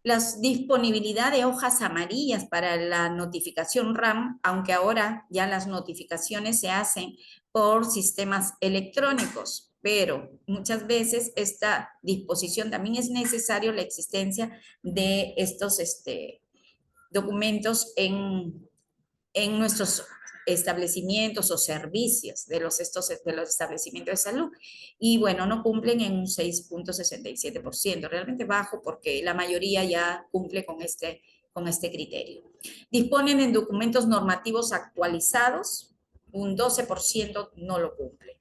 La disponibilidad de hojas amarillas para la notificación RAM, aunque ahora ya las notificaciones se hacen por sistemas electrónicos, pero muchas veces esta disposición también es necesario la existencia de estos documentos en nuestros establecimientos o servicios de los establecimientos de salud. Y bueno, no cumplen en un 6.67%, realmente bajo porque la mayoría ya cumple con este criterio. Disponen en documentos normativos actualizados, un 12% no lo cumple.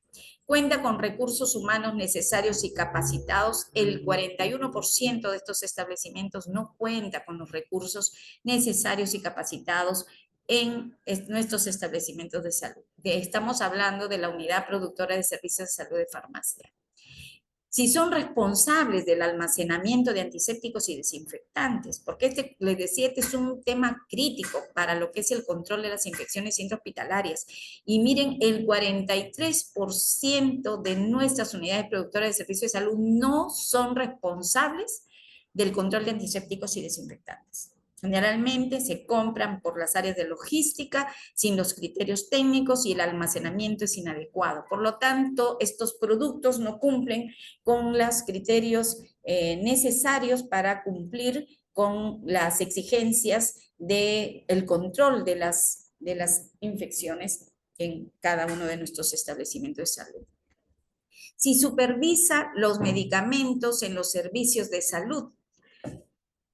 Cuenta con recursos humanos necesarios y capacitados. El 41% de estos establecimientos no cuenta con los recursos necesarios y capacitados en nuestros establecimientos de salud. Estamos hablando de la unidad productora de servicios de salud de farmacia. Si son responsables del almacenamiento de antisépticos y desinfectantes, porque les decía, este es un tema crítico para lo que es el control de las infecciones intrahospitalarias. Y miren, el 43% de nuestras unidades productoras de servicios de salud no son responsables del control de antisépticos y desinfectantes. Generalmente se compran por las áreas de logística sin los criterios técnicos y el almacenamiento es inadecuado. Por lo tanto, estos productos no cumplen con los criterios necesarios para cumplir con las exigencias del control de las infecciones en cada uno de nuestros establecimientos de salud. Si supervisa los medicamentos en los servicios de salud,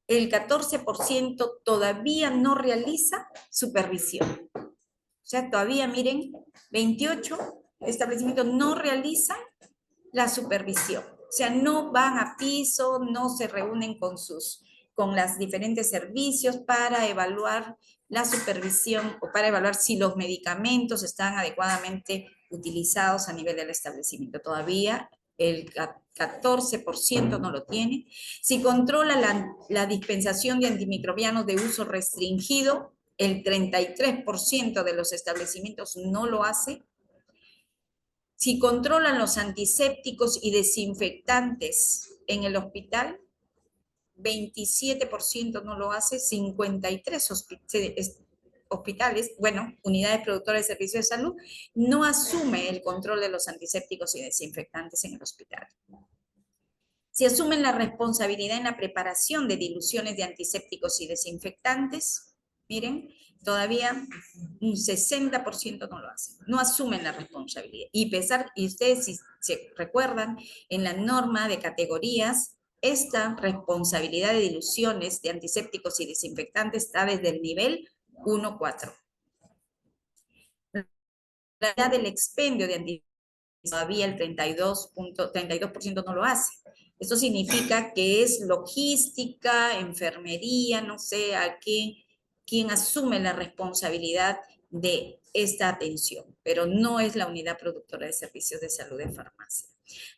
el 14% todavía no realiza supervisión. O sea, todavía, miren, 28 establecimientos no realizan la supervisión. O sea, no van a piso, no se reúnen con las diferentes servicios para evaluar la supervisión o para evaluar si los medicamentos están adecuadamente utilizados a nivel del establecimiento. Todavía el 14% no lo tiene. Si controla la dispensación de antimicrobianos de uso restringido, el 33% de los establecimientos no lo hace. Si controlan los antisépticos y desinfectantes en el hospital, 27% no lo hace, 53 hospitales, bueno, unidades productoras de servicios de salud, no asume el control de los antisépticos y desinfectantes en el hospital. Si asumen la responsabilidad en la preparación de diluciones de antisépticos y desinfectantes, miren, todavía un 60% no lo hacen, no asumen la responsabilidad. Y ustedes si se recuerdan, en la norma de categorías, esta responsabilidad de diluciones de antisépticos y desinfectantes está desde el nivel 1-4. La realidad del expendio de antisépticos todavía el 32% no lo hace. Esto significa que es logística, enfermería, no sé a quién asume la responsabilidad de esta atención, pero no es la unidad productora de servicios de salud de farmacia.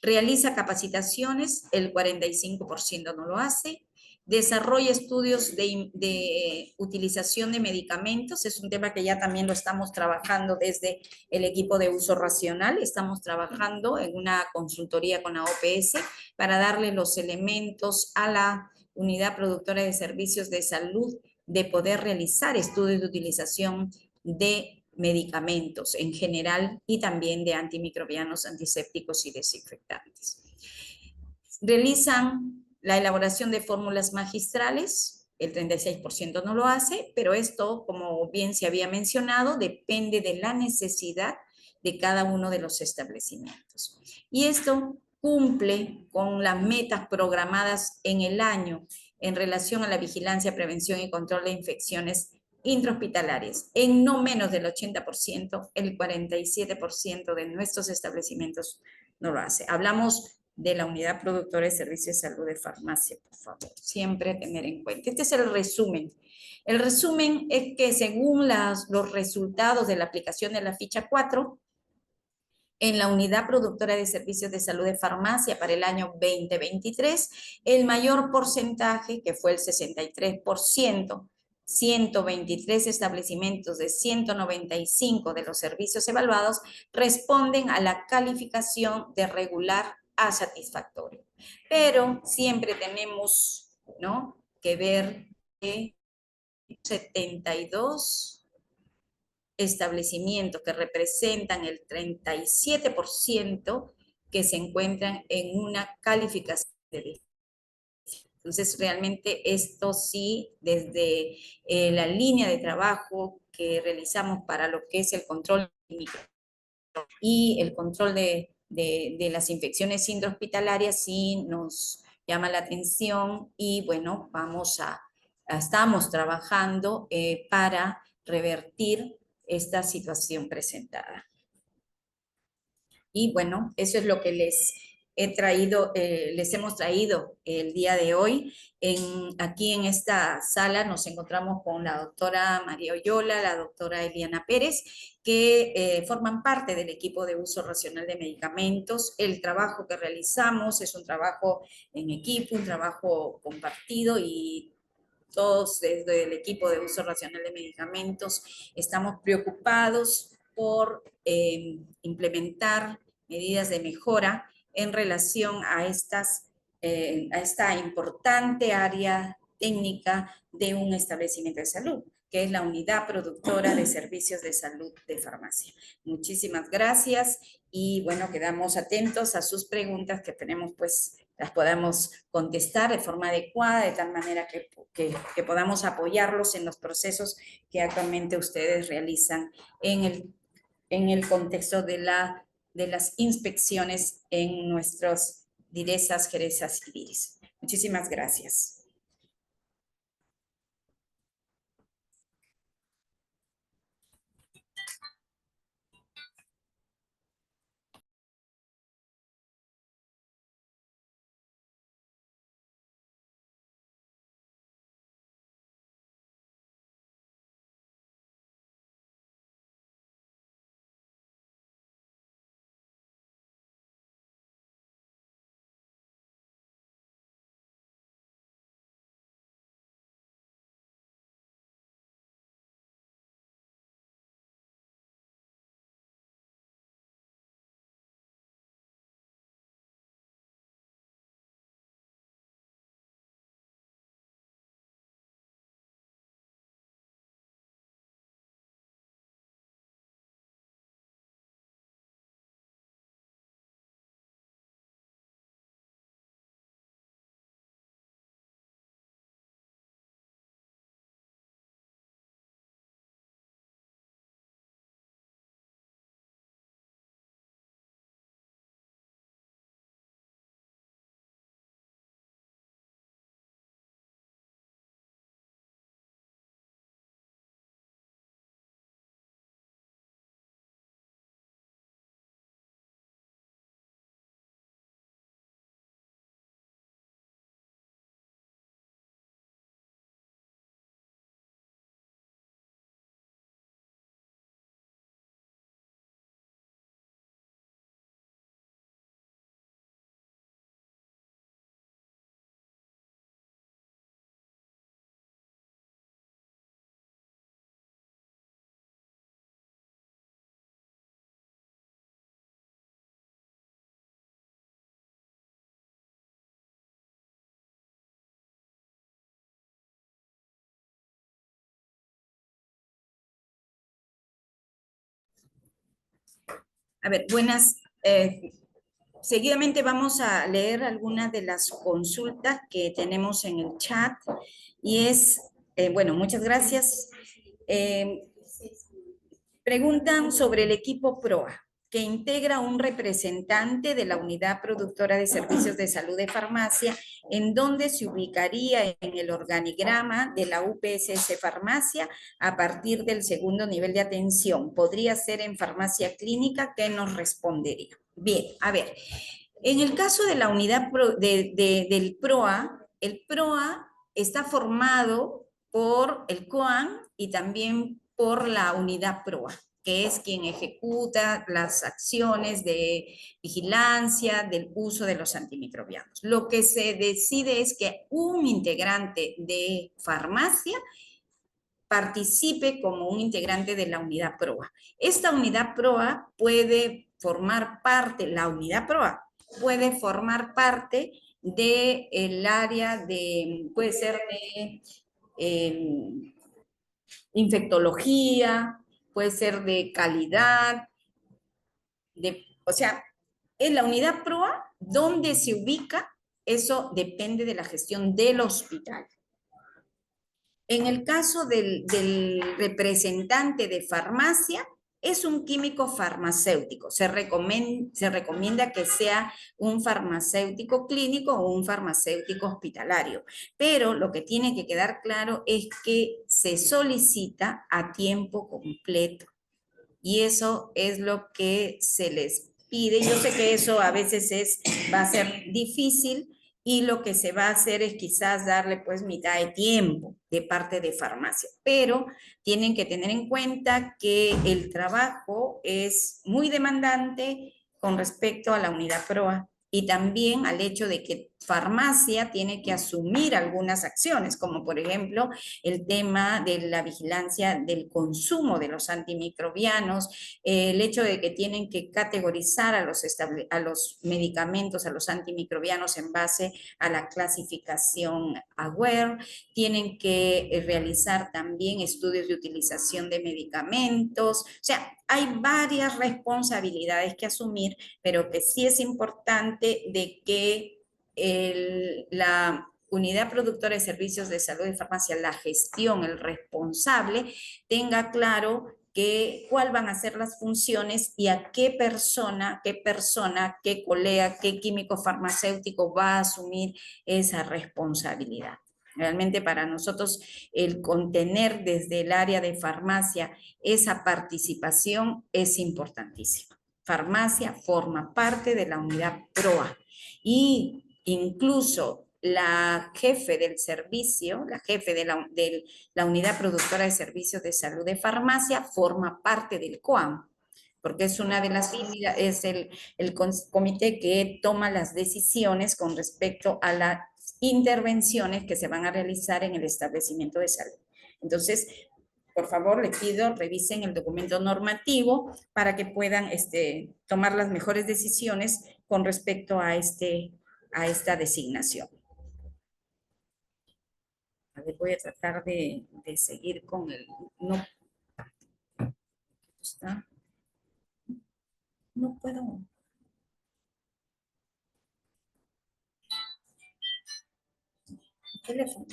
Realiza capacitaciones, el 45% no lo hace. Desarrolla estudios de utilización de medicamentos, es un tema que ya también lo estamos trabajando desde el equipo de uso racional, estamos trabajando en una consultoría con la OPS para darle los elementos a la unidad productora de servicios de salud de poder realizar estudios de utilización de medicamentos en general y también de antimicrobianos, antisépticos y desinfectantes. Realizan la elaboración de fórmulas magistrales, el 36% no lo hace, pero esto, como bien se había mencionado, depende de la necesidad de cada uno de los establecimientos. Y esto cumple con las metas programadas en el año en relación a la vigilancia, prevención y control de infecciones intrahospitalarias. En no menos del 80%, el 47% de nuestros establecimientos no lo hace. Hablamos de la unidad productora de servicios de salud de farmacia, por favor. Siempre tener en cuenta. Este es el resumen. El resumen es que según los resultados de la aplicación de la ficha 4, en la unidad productora de servicios de salud de farmacia para el año 2023, el mayor porcentaje, que fue el 63%, 123 establecimientos de 195 de los servicios evaluados responden a la calificación de regular a satisfactorio. Pero siempre tenemos, ¿no?, que ver que 72 establecimientos que representan el 37% que se encuentran en una calificación de deficiencia. Entonces, realmente esto sí, desde la línea de trabajo que realizamos para lo que es el control y el control de las infecciones intrahospitalarias, sí nos llama la atención y bueno, estamos trabajando para revertir esta situación presentada. Y bueno, eso es lo que les hemos traído el día de hoy. Aquí en esta sala nos encontramos con la doctora María Oyola, la doctora Eliana Pérez, que forman parte del equipo de uso racional de medicamentos. El trabajo que realizamos es un trabajo en equipo, un trabajo compartido y todos desde el equipo de uso racional de medicamentos estamos preocupados por implementar medidas de mejora en relación a esta importante área técnica de un establecimiento de salud, que es la unidad productora de servicios de salud de farmacia. Muchísimas gracias y bueno, quedamos atentos a sus preguntas que tenemos, pues las podamos contestar de forma adecuada, de tal manera que podamos apoyarlos en los procesos que actualmente ustedes realizan en el contexto de las inspecciones en nuestros DIRESAs, GERESAs y DIRIS. Muchísimas gracias. A ver, seguidamente vamos a leer algunas de las consultas que tenemos en el chat y bueno, muchas gracias. Preguntan sobre el equipo PROA, que integra un representante de la unidad productora de servicios de salud de farmacia, en donde se ubicaría en el organigrama de la UPSS Farmacia a partir del segundo nivel de atención. ¿Podría ser en farmacia clínica? ¿Qué nos respondería? Bien, a ver, en el caso de la unidad del PROA, el PROA está formado por el COAN y también por la unidad PROA, que es quien ejecuta las acciones de vigilancia del uso de los antimicrobianos. Lo que se decide es que un integrante de farmacia participe como un integrante de la unidad PROA. Esta unidad PROA puede formar parte, la unidad PROA puede formar parte del área de, puede ser de infectología, puede ser de calidad, o sea, en la unidad PROA, donde se ubica, eso depende de la gestión del hospital. En el caso del representante de farmacia, es un químico farmacéutico. Se recomienda que sea un farmacéutico clínico o un farmacéutico hospitalario. Pero lo que tiene que quedar claro es que se solicita a tiempo completo. Y eso es lo que se les pide. Yo sé que eso a veces va a ser difícil, y lo que se va a hacer es quizás darle pues mitad de tiempo de parte de farmacia, pero tienen que tener en cuenta que el trabajo es muy demandante con respecto a la unidad PROA y también al hecho de que farmacia tiene que asumir algunas acciones, como por ejemplo el tema de la vigilancia del consumo de los antimicrobianos, el hecho de que tienen que categorizar a los medicamentos, a los antimicrobianos en base a la clasificación AWARE, tienen que realizar también estudios de utilización de medicamentos, o sea, hay varias responsabilidades que asumir, pero que sí es importante de que la unidad productora de servicios de salud y farmacia, la gestión, el responsable, tenga claro cuál van a ser las funciones y a qué persona, qué colega, qué químico farmacéutico va a asumir esa responsabilidad. Realmente para nosotros el contener desde el área de farmacia esa participación es importantísimo. Farmacia forma parte de la unidad PROA y incluso la jefe del servicio, la jefe de la unidad productora de servicios de salud de farmacia forma parte del COAM, porque es una de las es el comité que toma las decisiones con respecto a las intervenciones que se van a realizar en el establecimiento de salud. Entonces, por favor, les pido, revisen el documento normativo para que puedan tomar las mejores decisiones con respecto a esta designación. A ver, voy a tratar de seguir con el... No, ¿está? No puedo. Teléfono.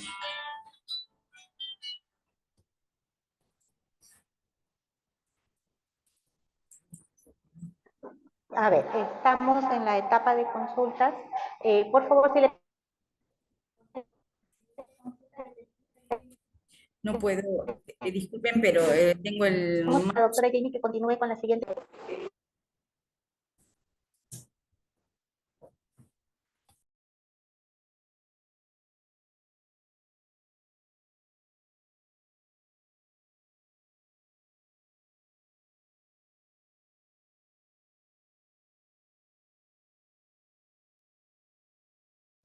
A ver, estamos en la etapa de consultas. Por favor, si le...
No puedo, disculpen, pero tengo el...
La doctora Jamie que continúe con la siguiente.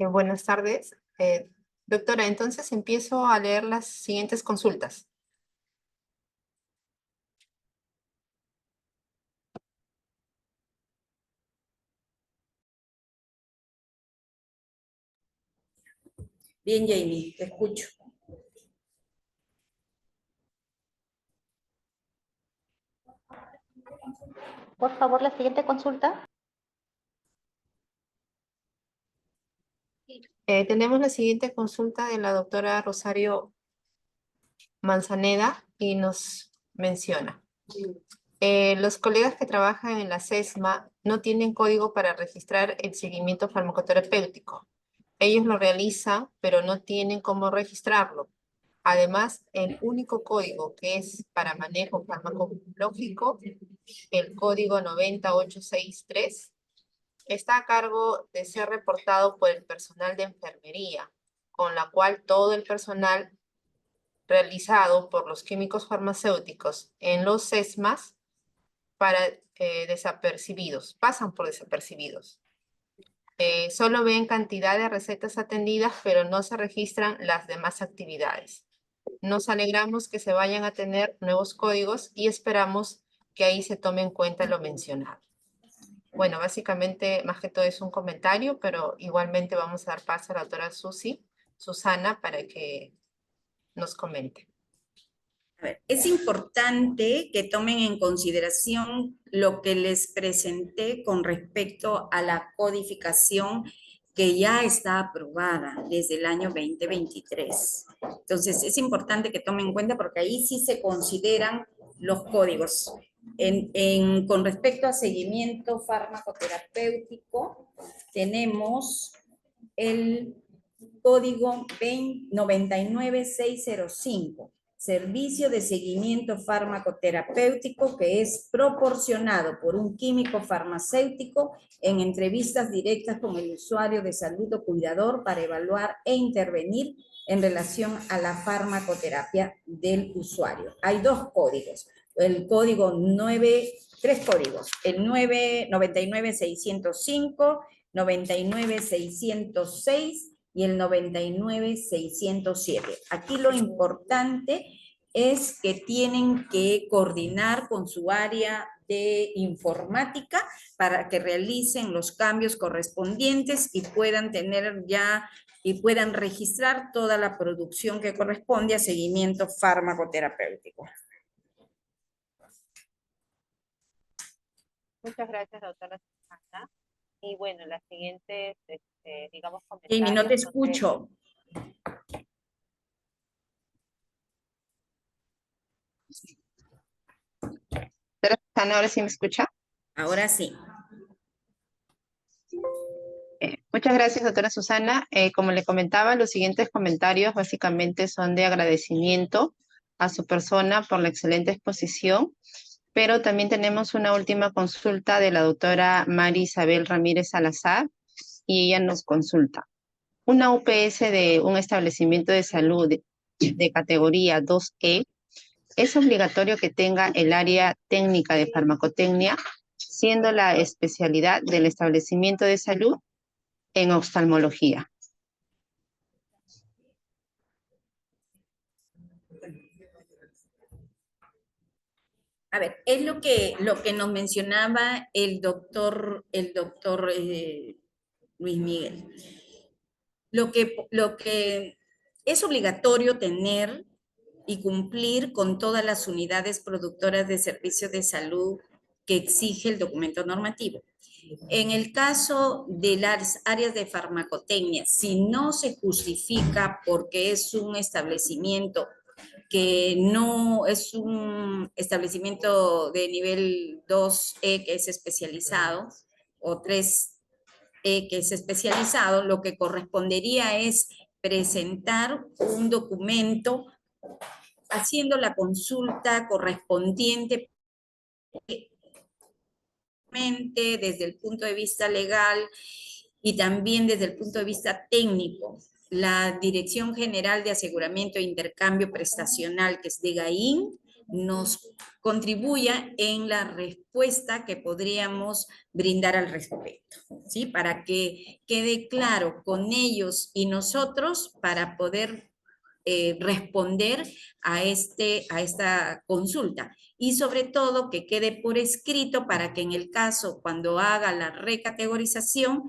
Buenas tardes. Doctora, entonces empiezo a leer las siguientes consultas.
Bien, Jamie, te escucho.
Por favor, la siguiente consulta.
Tenemos la siguiente consulta de la doctora Rosario Manzaneda y nos menciona. Los colegas que trabajan en la SESMA no tienen código para registrar el seguimiento farmacoterapéutico. Ellos lo realizan, pero no tienen cómo registrarlo. Además, el único código que es para manejo farmacológico, el código 90863, está a cargo de ser reportado por el personal de enfermería, con la cual todo el personal realizado por los químicos farmacéuticos en los SESMAS pasan por desapercibidos. Solo ven cantidad de recetas atendidas, pero no se registran las demás actividades. Nos alegramos que se vayan a tener nuevos códigos y esperamos que ahí se tome en cuenta lo mencionado. Bueno, básicamente, más que todo es un comentario, pero igualmente vamos a dar paso a la doctora Susana, para que nos comente.
A ver, es importante que tomen en consideración lo que les presenté con respecto a la codificación que ya está aprobada desde el año 2023. Entonces, es importante que tomen en cuenta porque ahí sí se consideran los códigos. Con respecto a seguimiento farmacoterapéutico, tenemos el código 99605. Servicio de seguimiento farmacoterapéutico que es proporcionado por un químico farmacéutico en entrevistas directas con el usuario de salud o cuidador para evaluar e intervenir en relación a la farmacoterapia del usuario. Hay dos códigos, el código tres códigos, el 99605 99.606 y el 99.607. Aquí lo importante es que tienen que coordinar con su área de informática para que realicen los cambios correspondientes y puedan tener ya y puedan registrar toda la producción que corresponde a seguimiento farmacoterapéutico.
Muchas gracias, doctora Susana. Y bueno, las siguientes, digamos,
Jamie, no te
comentarios son de-
escucho.
Doctora Susana, ¿ahora sí me escucha?
Ahora sí.
Muchas gracias, doctora Susana. Como le comentaba, los siguientes comentarios básicamente son de agradecimiento a su persona por la excelente exposición, pero también tenemos una última consulta de la doctora Mari Isabel Ramírez Salazar y ella nos consulta. Una UPS de un establecimiento de salud de categoría 2E, ¿es obligatorio que tenga el área técnica de farmacotecnia, siendo la especialidad del establecimiento de salud en oftalmología?
A ver, es lo que nos mencionaba el doctor Luis Miguel. Lo que es obligatorio tener y cumplir con todas las unidades productoras de servicios de salud que exige el documento normativo. En el caso de las áreas de farmacotecnia, si no se justifica porque es un establecimiento que no es un establecimiento de nivel 2E que es especializado o 3E que es especializado, lo que correspondería es presentar un documento haciendo la consulta correspondiente desde el punto de vista legal y también desde el punto de vista técnico. La Dirección General de Aseguramiento e Intercambio Prestacional, que es de DGAIN, nos contribuya en la respuesta que podríamos brindar al respecto, ¿sí? Para que quede claro con ellos y nosotros para poder responder a esta consulta y sobre todo que quede por escrito para que en el caso cuando haga la recategorización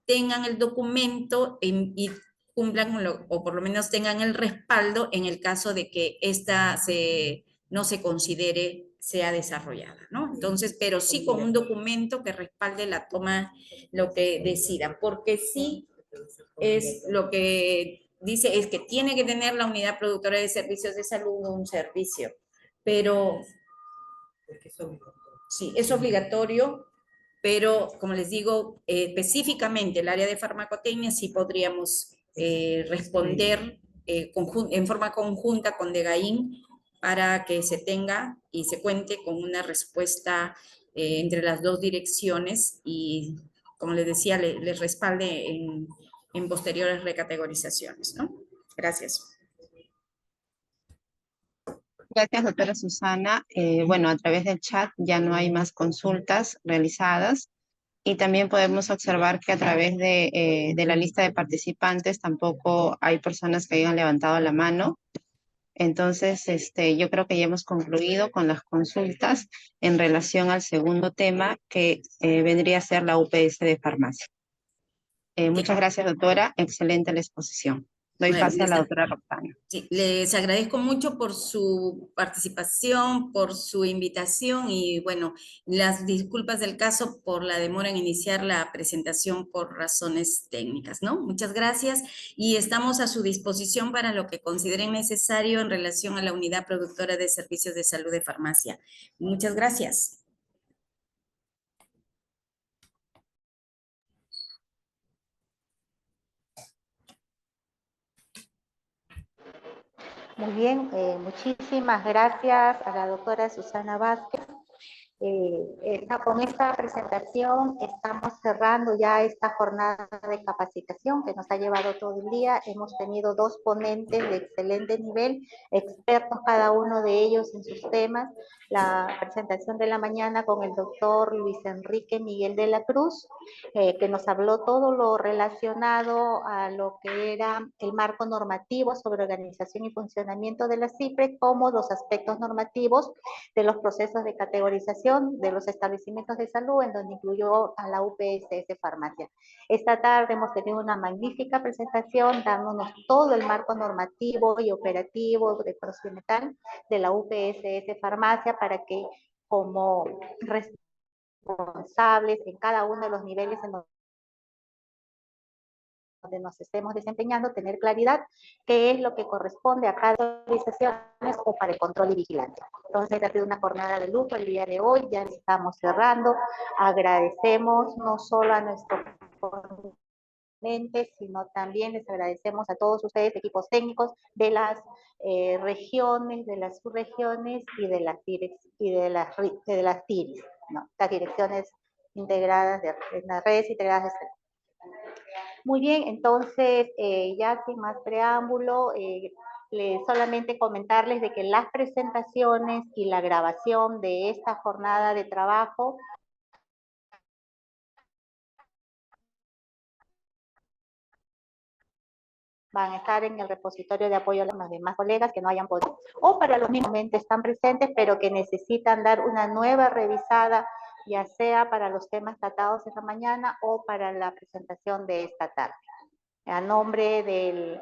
tengan el documento y cumplan o por lo menos tengan el respaldo en el caso de que esta no se considere sea desarrollada, ¿no? Entonces, pero sí con un documento que respalde la toma, lo que decidan, porque sí es lo que dice, es que tiene que tener la unidad productora de servicios de salud un servicio, pero sí, es obligatorio, pero como les digo, específicamente el área de farmacotecnia sí podríamos responder en forma conjunta con DGAIN para que se tenga y se cuente con una respuesta entre las dos direcciones y, como les decía, les respalde en posteriores recategorizaciones, ¿no? Gracias.
Gracias, doctora Susana. Bueno, a través del chat ya no hay más consultas realizadas y también podemos observar que a través de la lista de participantes tampoco hay personas que hayan levantado la mano. Entonces, yo creo que ya hemos concluido con las consultas en relación al segundo tema que vendría a ser la UPS de farmacia. Muchas gracias, doctora. Excelente la exposición. Doy
Bueno,
pase a la doctora Roxana.
sí, les agradezco mucho por su participación, por su invitación y bueno, las disculpas del caso por la demora en iniciar la presentación por razones técnicas, ¿no? Muchas gracias y estamos a su disposición para lo que consideren necesario en relación a la unidad productora de servicios de salud de farmacia. Muchas gracias.
Muy bien, muchísimas gracias a la doctora Susana Vázquez Con esta presentación estamos cerrando ya esta jornada de capacitación que nos ha llevado todo el día. Hemos tenido 2 ponentes de excelente nivel, expertos cada uno de ellos en sus temas. La presentación de la mañana con el doctor Luis Enrique Miguel de la Cruz, que nos habló todo lo relacionado a lo que era el marco normativo sobre organización y funcionamiento de la CIPRE, como los aspectos normativos de los procesos de categorización de los establecimientos de salud, en donde incluyó a la UPSS Farmacia. Esta tarde hemos tenido una magnífica presentación, dándonos todo el marco normativo y operativo de procedimental de la UPSS Farmacia para que como responsables en cada uno de los niveles en donde nos estemos desempeñando, tener claridad qué es lo que corresponde a cada organización o para el control y vigilancia. Entonces, ha sido una jornada de lujo el día de hoy, ya estamos cerrando. Agradecemos no solo a nuestros ponentes, sino también les agradecemos a todos ustedes, equipos técnicos de las regiones, de las subregiones y de las TIRIS, ¿no? Las direcciones integradas de las redes integradas de. Muy bien, entonces ya sin más preámbulo, solamente comentarles de que las presentaciones y la grabación de esta jornada de trabajo van a estar en el repositorio de apoyo a los demás colegas que no hayan podido, o para los mismos que están presentes, pero que necesitan dar una nueva revisada, ya sea para los temas tratados esta mañana o para la presentación de esta tarde. A nombre del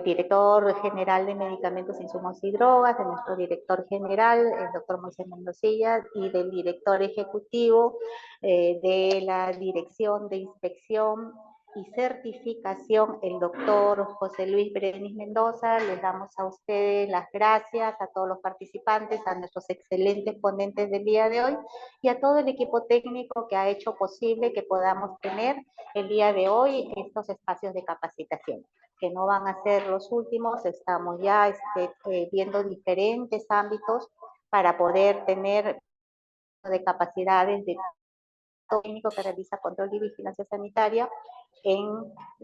director general de Medicamentos, Insumos y Drogas, de nuestro director general, el doctor Moisés Mendocilla, y del director ejecutivo de la Dirección de Inspección y Certificación, el doctor José Luis Brenis Mendoza, les damos a ustedes las gracias, a todos los participantes, a nuestros excelentes ponentes del día de hoy y a todo el equipo técnico que ha hecho posible que podamos tener el día de hoy estos espacios de capacitación, que no van a ser los últimos. Estamos ya viendo diferentes ámbitos para poder tener de capacidades de técnico que realiza control y vigilancia sanitaria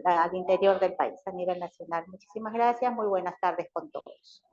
al interior del país, a nivel nacional. Muchísimas gracias, muy buenas tardes con todos.